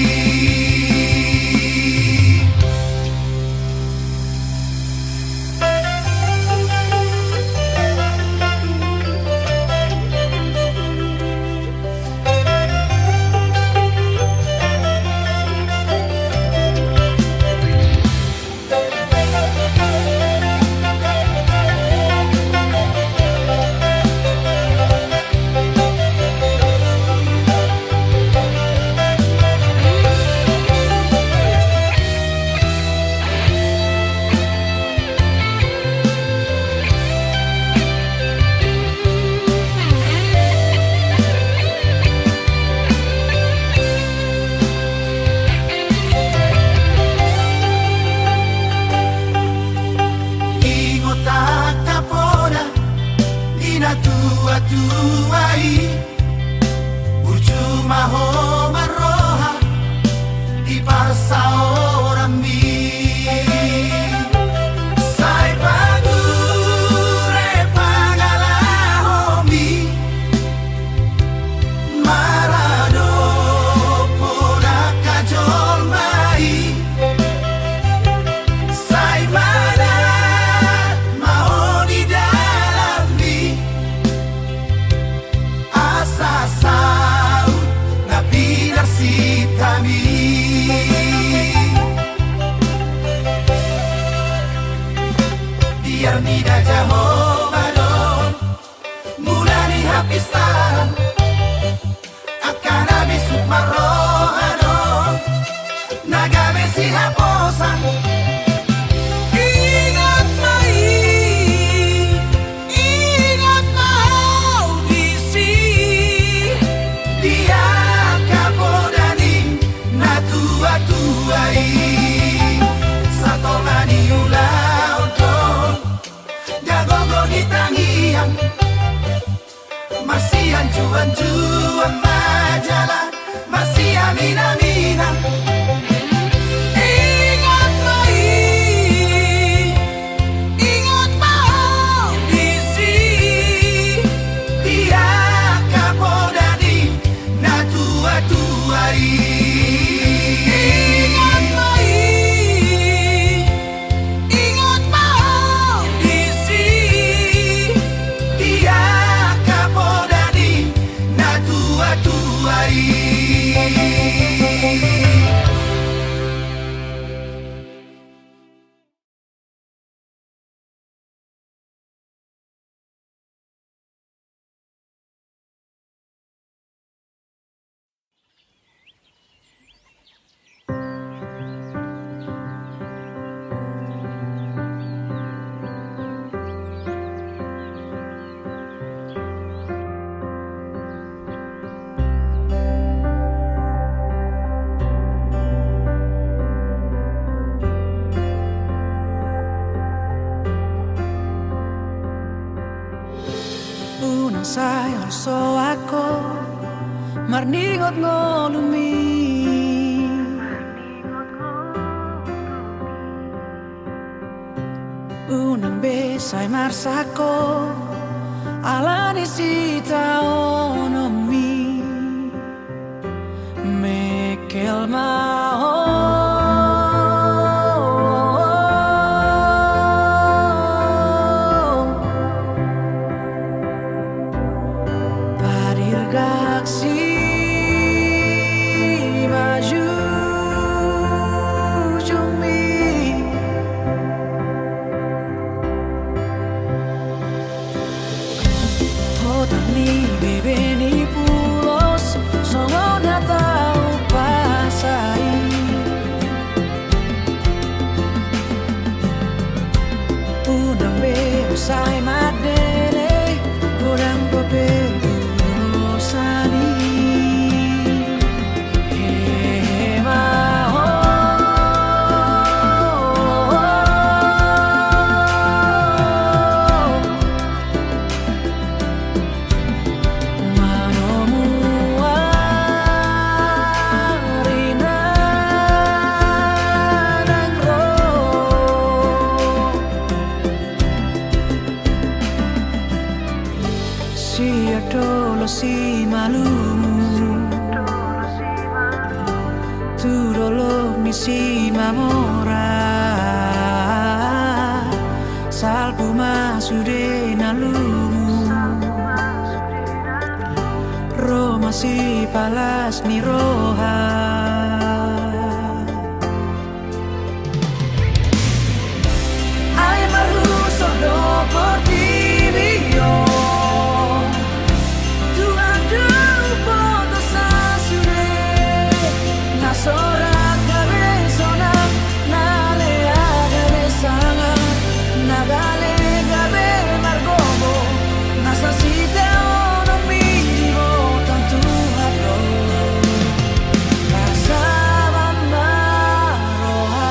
Tua-tuai Burcuma ho maroha Di parsa orang mi Sai padure pangalahomi Marado poda kajol mai Sai mana mau di dalam mi Asa saut na pilar si kami Biar nida jaho balon Mulani hapisan Akan habis sukmarohanon Nagame si haposan Ingat mau bisi Dia kapodani na tua-tuai Satongani ulau dong Gagogo hitangian Masih anjuan-juan majalah Masih aminan-aminan Ingat mau bisi Dia kapodani na tua-tuai Ingat mau bisi Dia kapodani na tua-tuai sai so ako marningot ngolumi unang besay marsako alani sita onomi mekel gaksi maju jumi hotan ni bebe ni pulos songo na tau pasai unang be usai madele kurang bebedu si adolo si malumu tu dolo mi si mamora salpu masude nalumu Roma si palas ni roha ay maruso do por ti bio sorak gabe sonak nale agabe sanga nagale gabe margobo nasasite ono miribo tantu hado pasaban maroha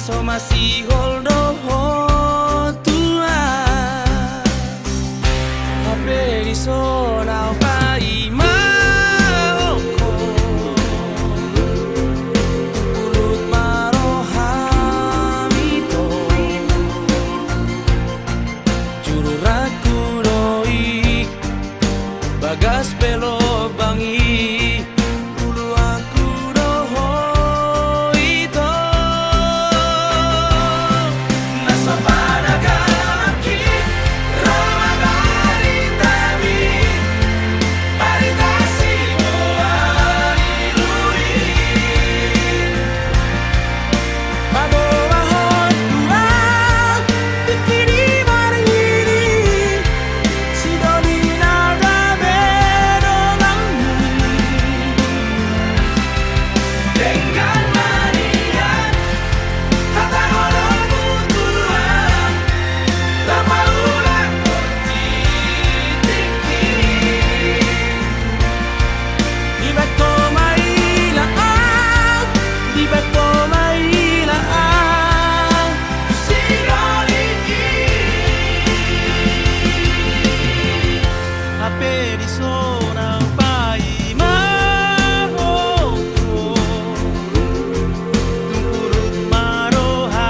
naso masih holdo tua Hape di sona pai maoko Ulut marohamito Juru raku doi Bagas pelo bangi Ulu aku doho ito Nasa panagaki Rama baritami Baritasi mo alilui Pabawahon tua Bikini marini Sidoni nada bedonganmu Dengan manian Tata holong butuhan Lama ulang titiki Di beto mailaan Di beto mailaan Sinoliki Hape di sona pai maroko Tungkurut marohamito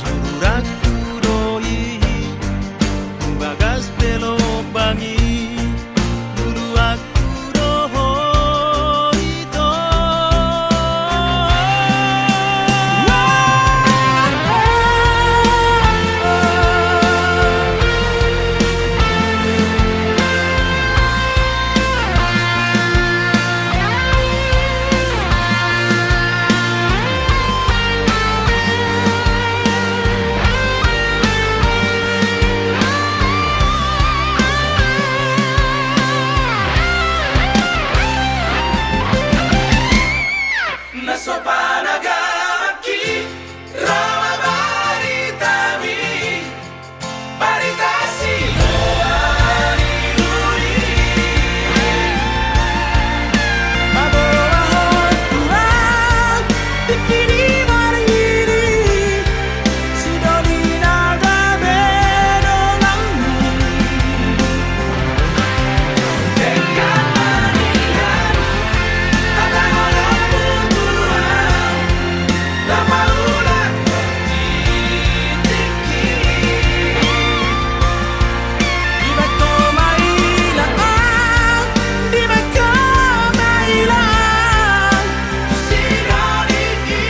Jurak kudoi Bagas pelo bangi Dulu aku doho ito Naso panagaki Rama baritami Baritasi mo alilui Pabawahon tua Bikini marini Sidoni nada bedonganmu Dengan manian Tata holong butuhan Lama ulang titiki Di beto mailaan Di beto mailaan Sinoliki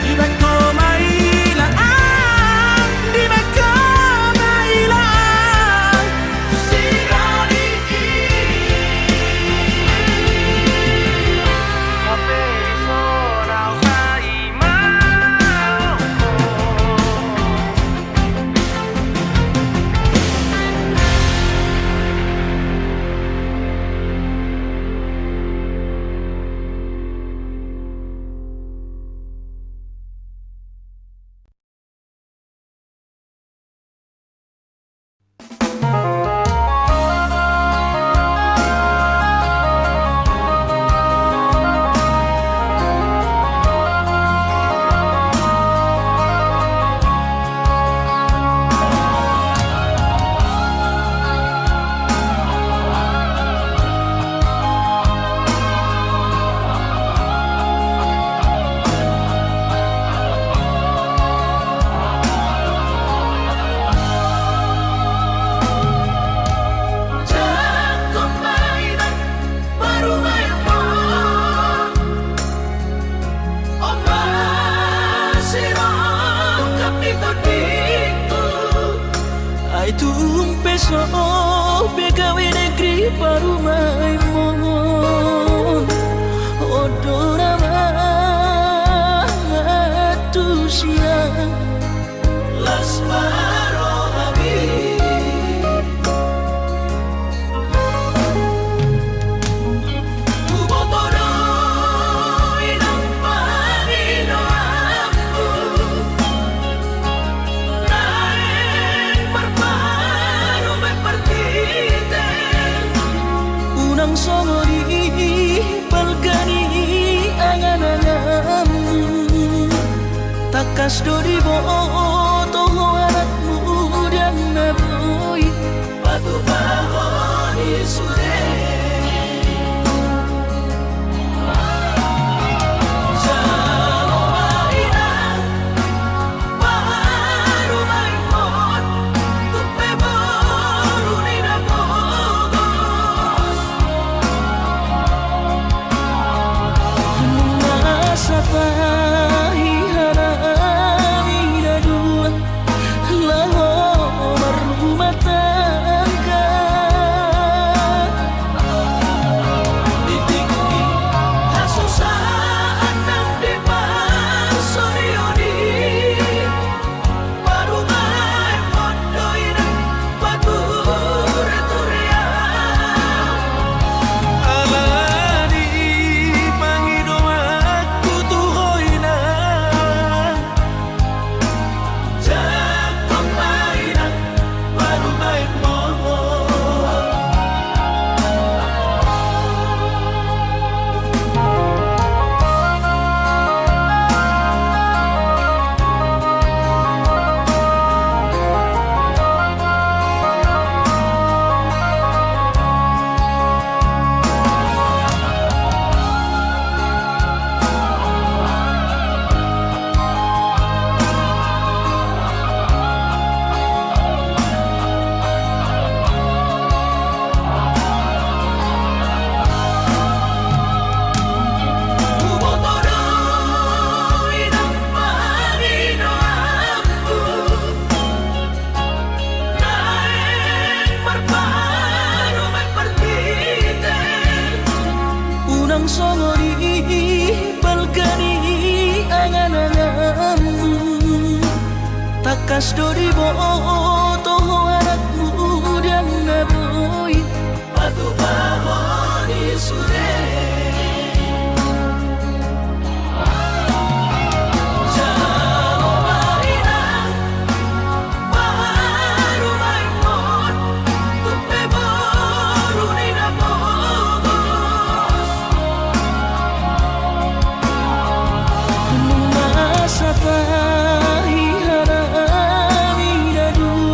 Di beto mailaan Di beto mailaan Sinoliki Hape di sona pai maoko Jago mainan baru main Oh masih rongkap di tadiku Ay tumpeso Begawe negeri baru main Odorama Tusia Las marohami Kubotoro inang panino aku Naen berparu me partite takas do di boto anak muda na boy Batu bahon di sure Unang songo di balkani angan-anganmu takas do di boto anak muda na boy Batu bahon di sure Tahi harami dadu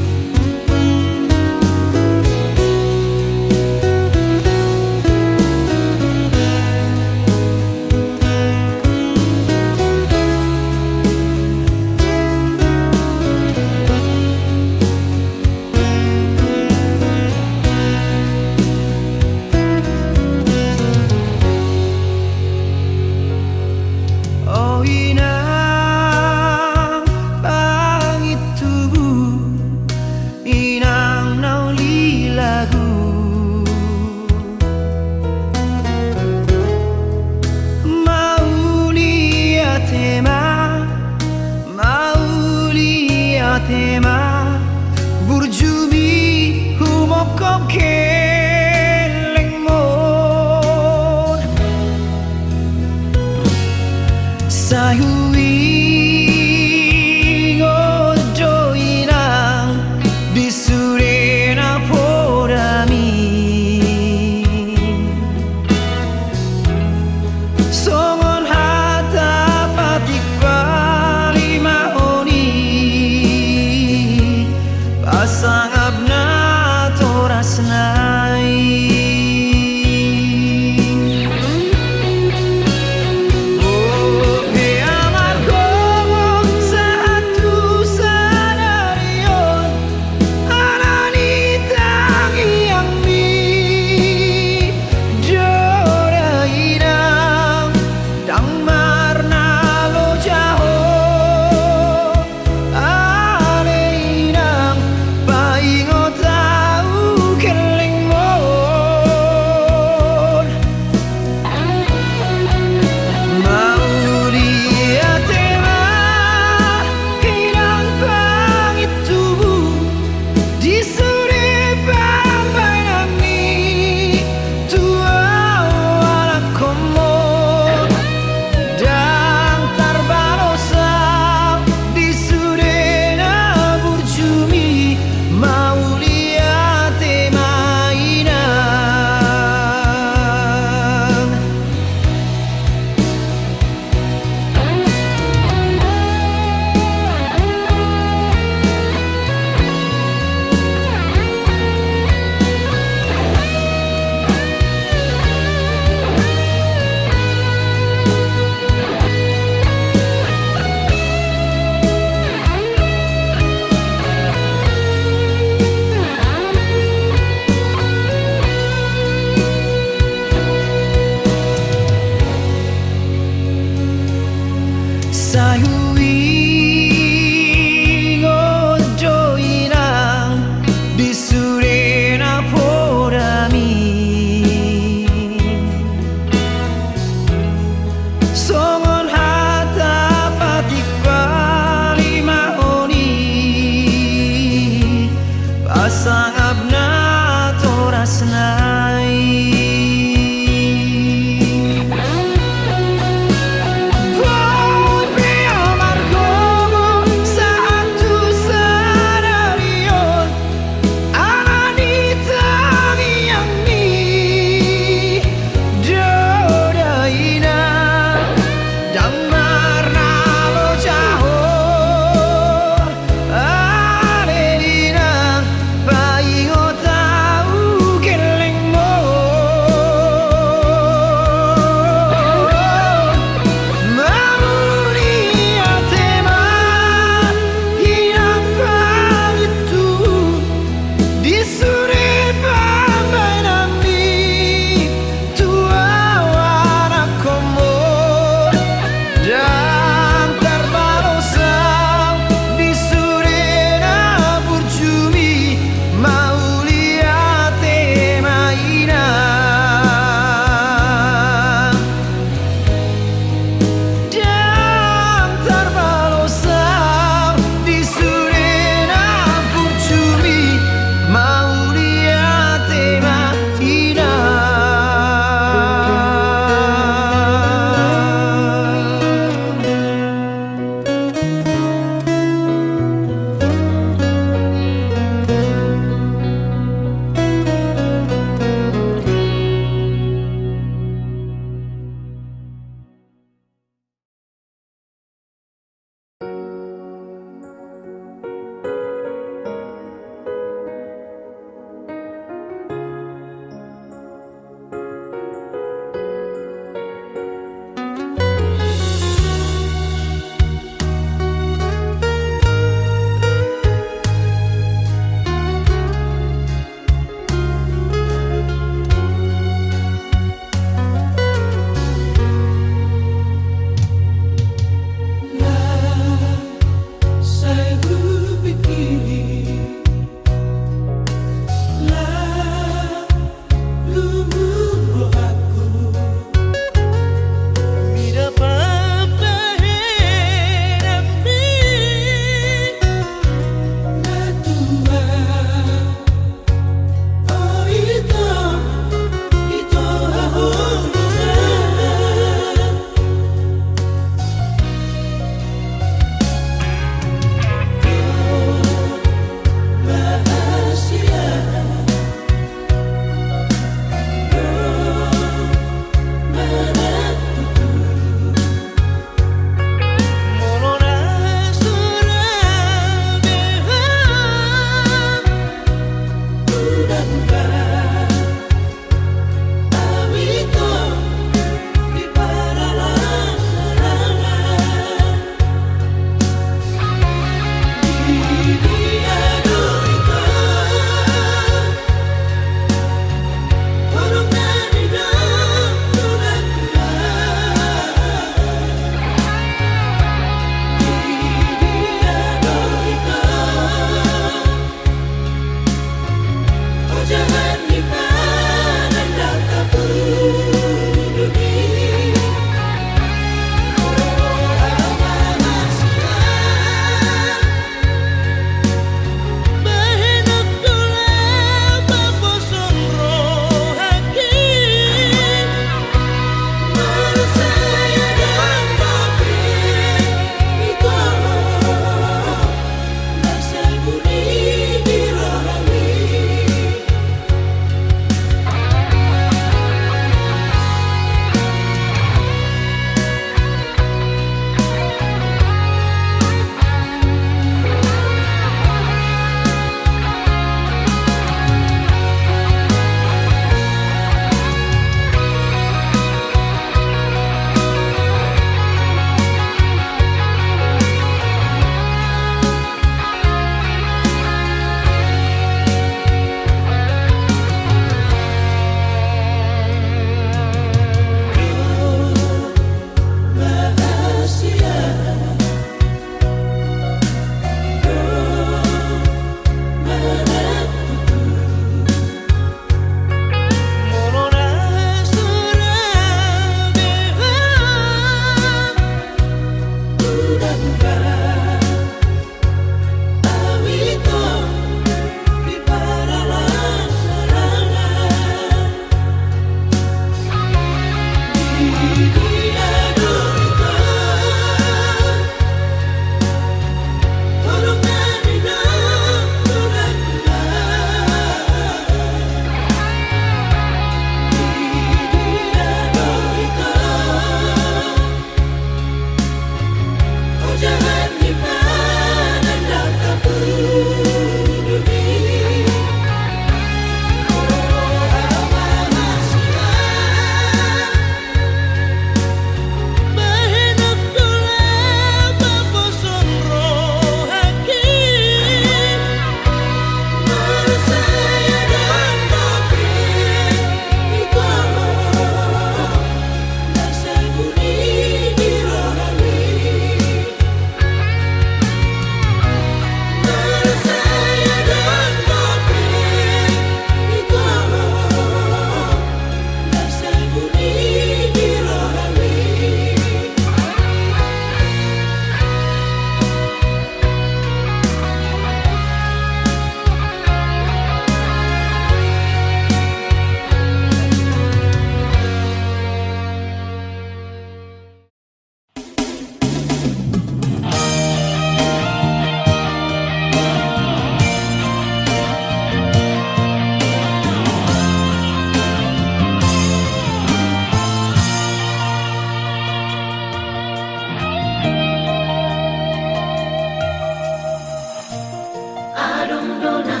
Adondona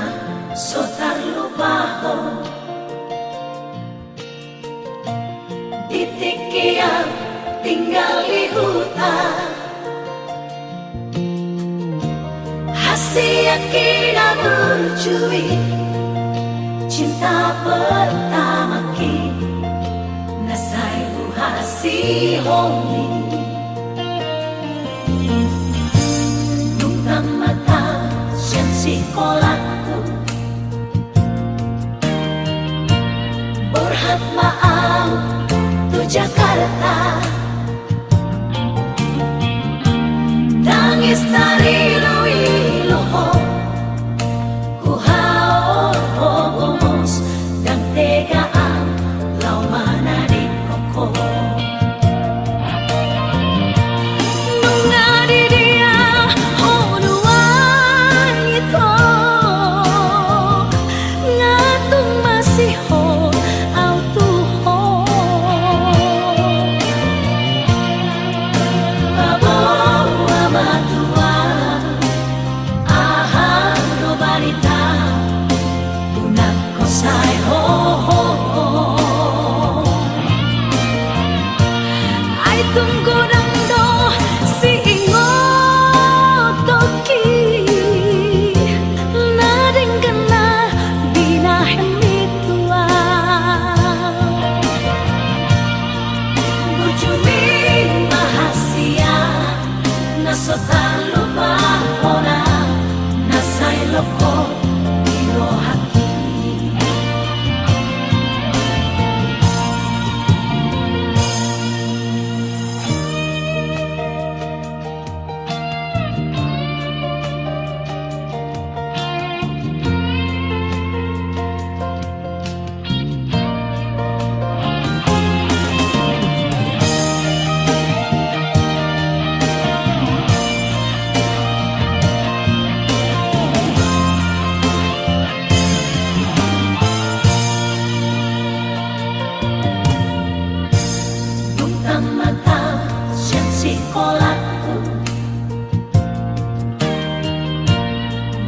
sotar lupaho titik yang tinggal di hutan hasil kita bercui cinta pertama kita nasai buhasi homi nuntam mata sekolahku berhat maaf tu Jakarta nangis dari luiluho ku haor hogomos dan tegaan lau mana di koko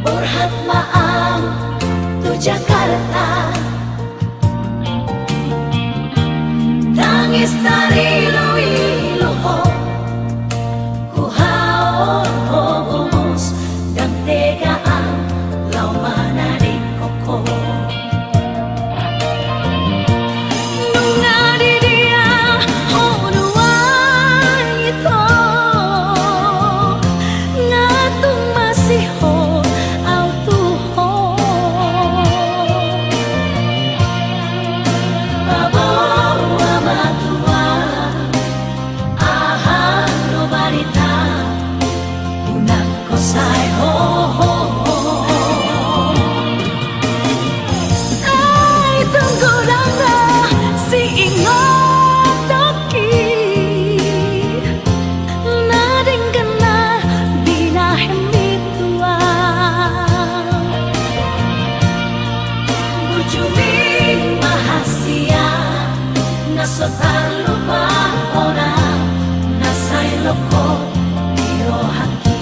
berhat maaf tu Jakarta nangis dari luiluho ku haor hogomos dan tegaan lau mana di koko sotar lupa orang nasai loko biro haki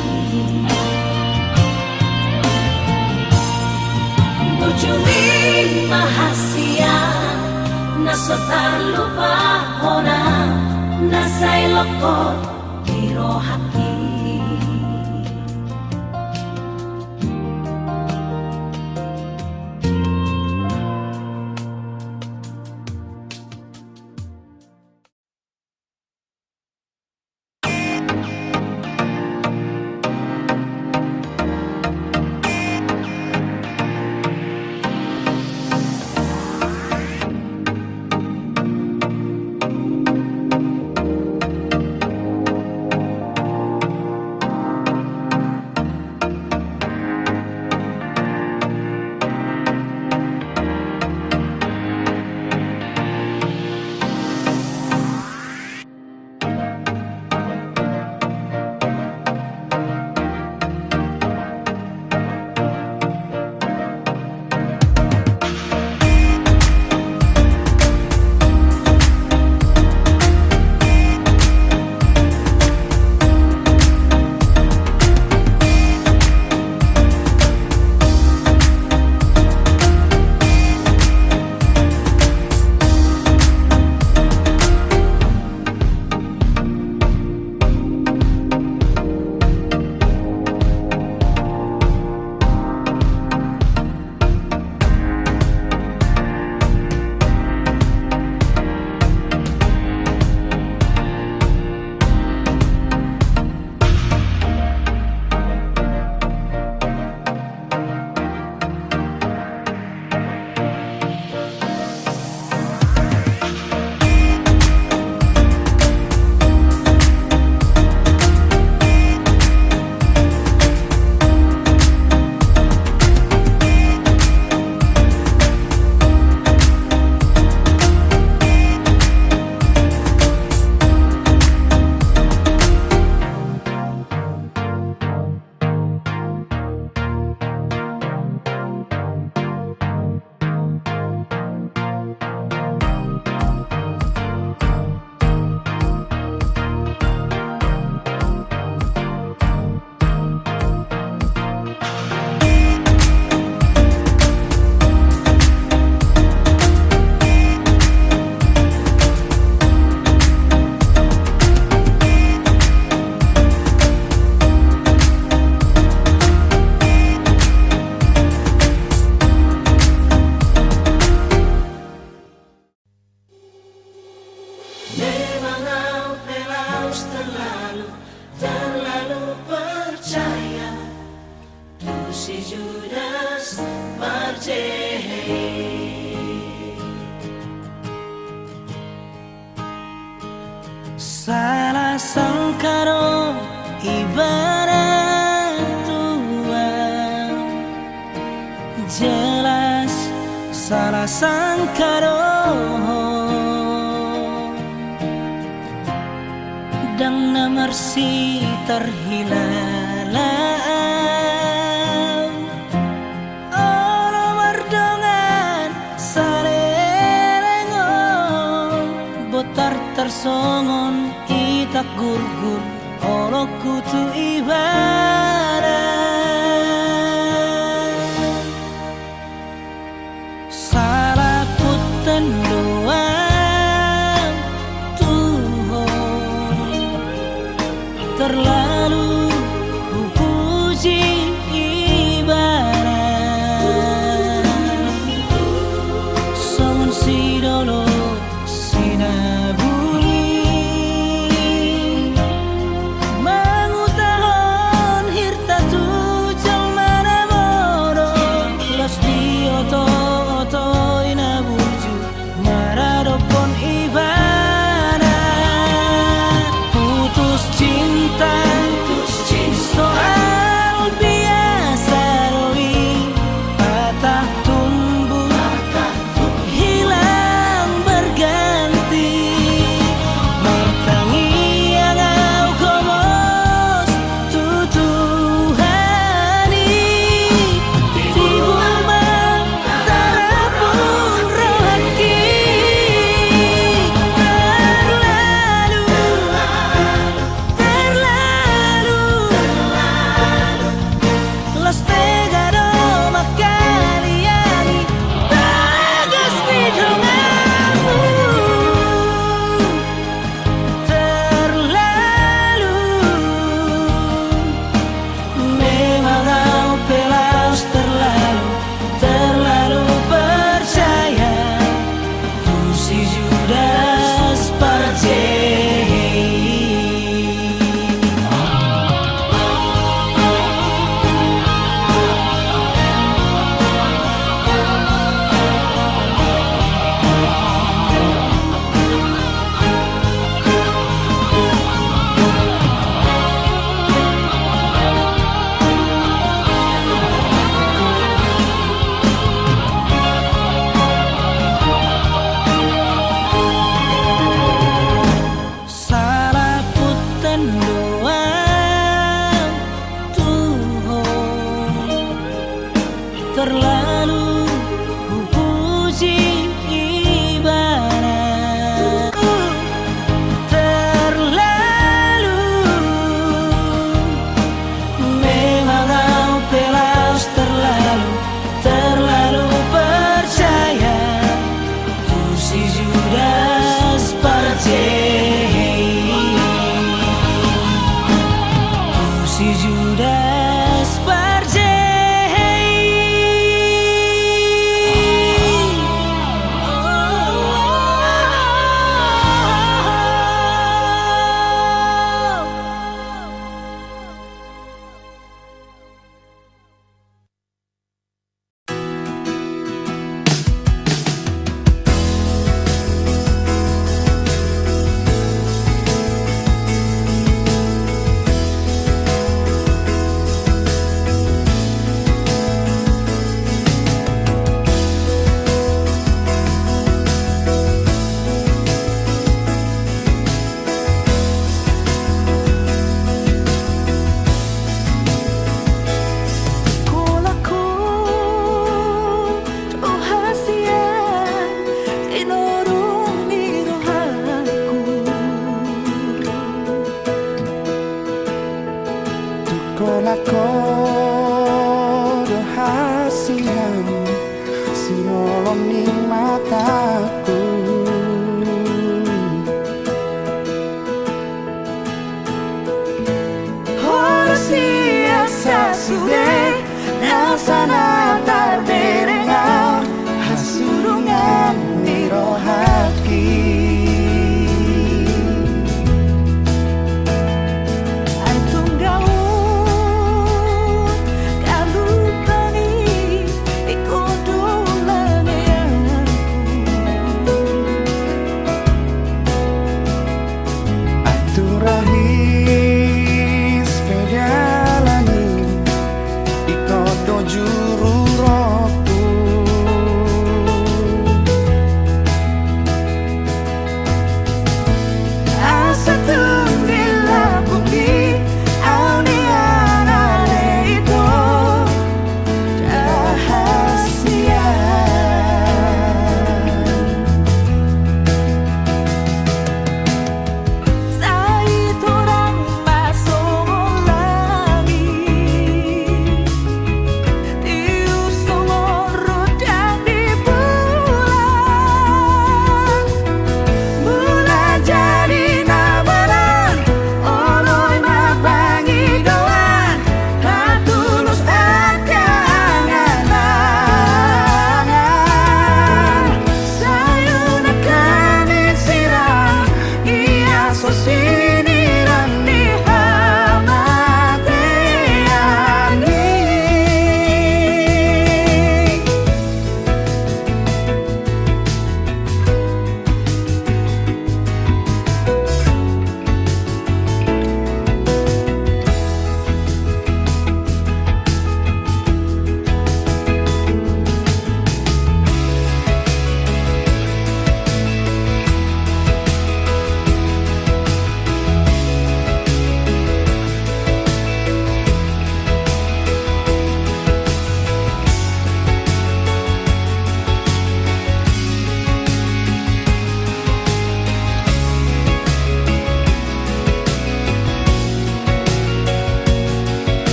ujungin mahasia nasotar lupa orang nasai loko biro haki Memang kau pelaus terlalu percaya. Tu si Judas Barjei. Salah sangka ibarat Tuhan, jelas salah sangka dan mersi terhilang. Olo merdongan salelengon, botar tersongon itak gurgur, olo kutu ibarat. Salah puten doang Tuhan, terlalu puji ibarat. Songon si dolo sinabuli, mangutahon hirta tujal mana moro, los di oto inabuju maradopon ibarat. Putus cinta soal biasa roi, patah tumbuh hilang berganti. Mertangi yang kau komos tutuhani, timbul tarapun rohaki. Los pegado makaliani bagas di denganmu. Terlalu memang kau pelaus terlalu percaya. Tu si Judas Barjei. Salah puten doang Tuhan, terlalu puji ibarat. Terlalu memang kau pelaus terlalu percaya. Tu si Judas Barjei, tu si Judas Barjei. Kodo hasian sinolong ning mataku. Siasa sudah nasana terberengau hasurungan nirohaki.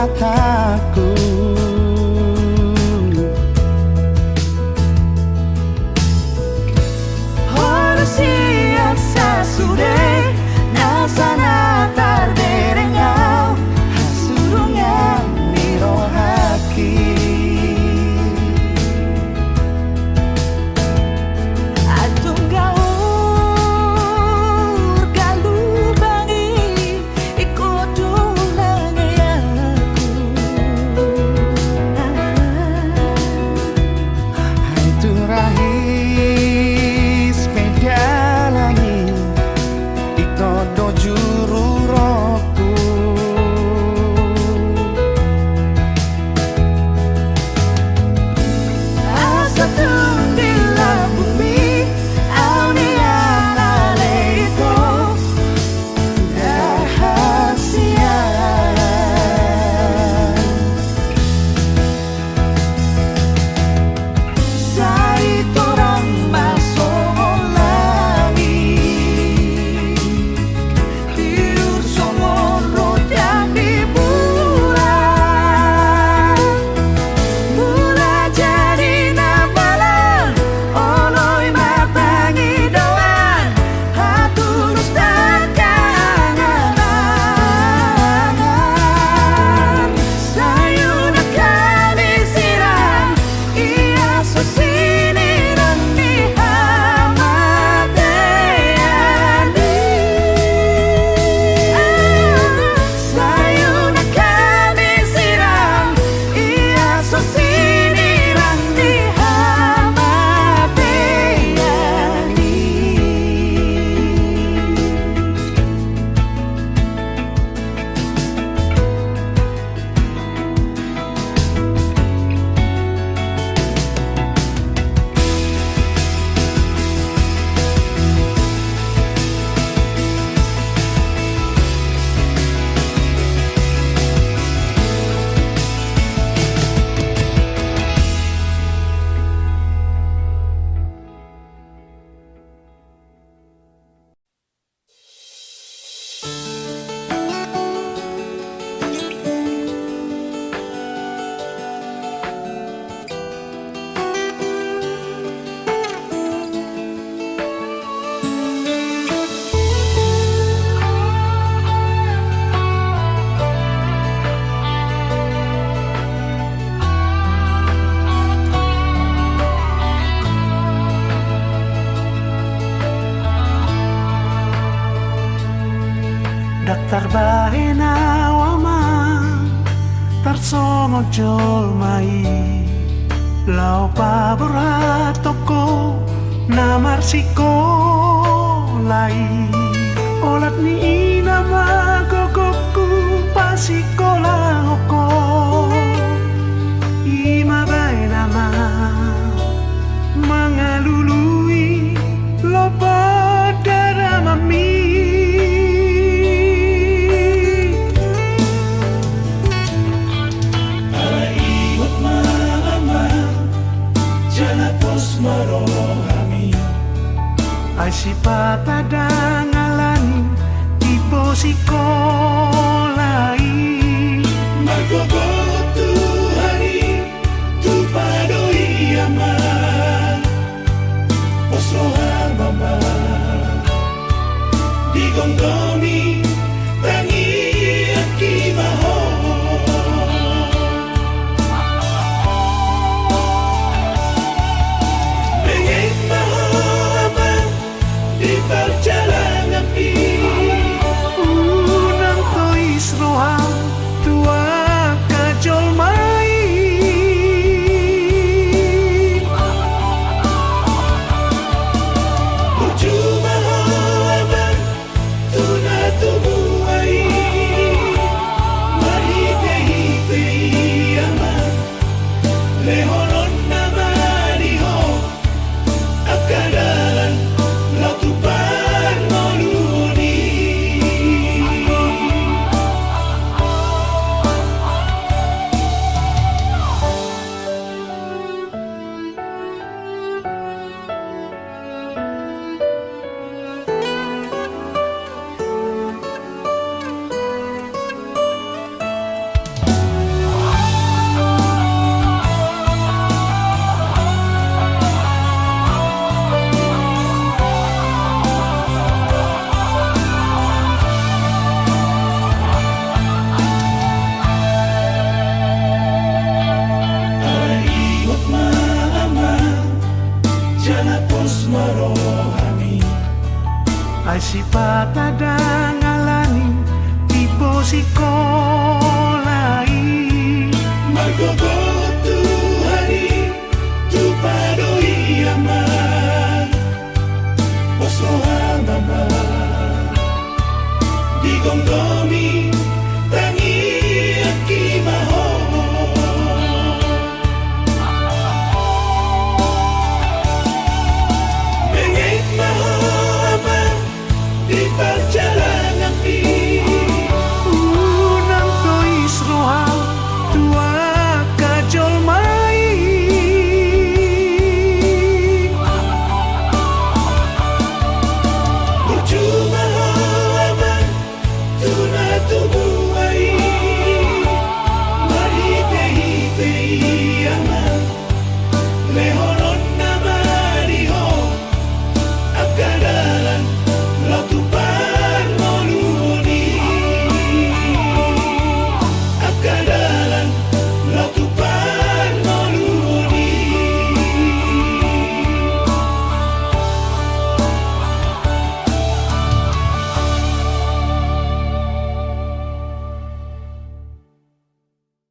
mataku. Harus siap sesudah na sana tarde engkau Hasurungan niro haki. atung gaur galu bangi ikut dulang aku. Itu rahis medalani ikodo juru roku. Asa tundila bumi aunia laleiko Rahasia Sai torang masuk langit Tiur somoro yang di bulan Mula jadi nabalan Oloi matangi doan Hatulus terkangan Sayuna kami siram Ia susini dan dihamateyani Sayuna kami siram Ia susini dan dihamateyani Daktar bahena wama Tarsongo jol mai Lau pabura toko Namar siko lai Olat ni nama gogoku Pasikola hoko Ima bae nama Mengalului Lopa darah mami Ay si pata dangalani tipo sikolai Margogotu hari tu padoi aman Osroha mama Digonggomi tangi akimaho Perjalanan unang tois roham tua kajol mai Uju mahaban tuna pada ngalani tipe sekolai margogo tu hari tu padoi aman poso mama digonggomi tangi aki maho bengek maho aman dibaca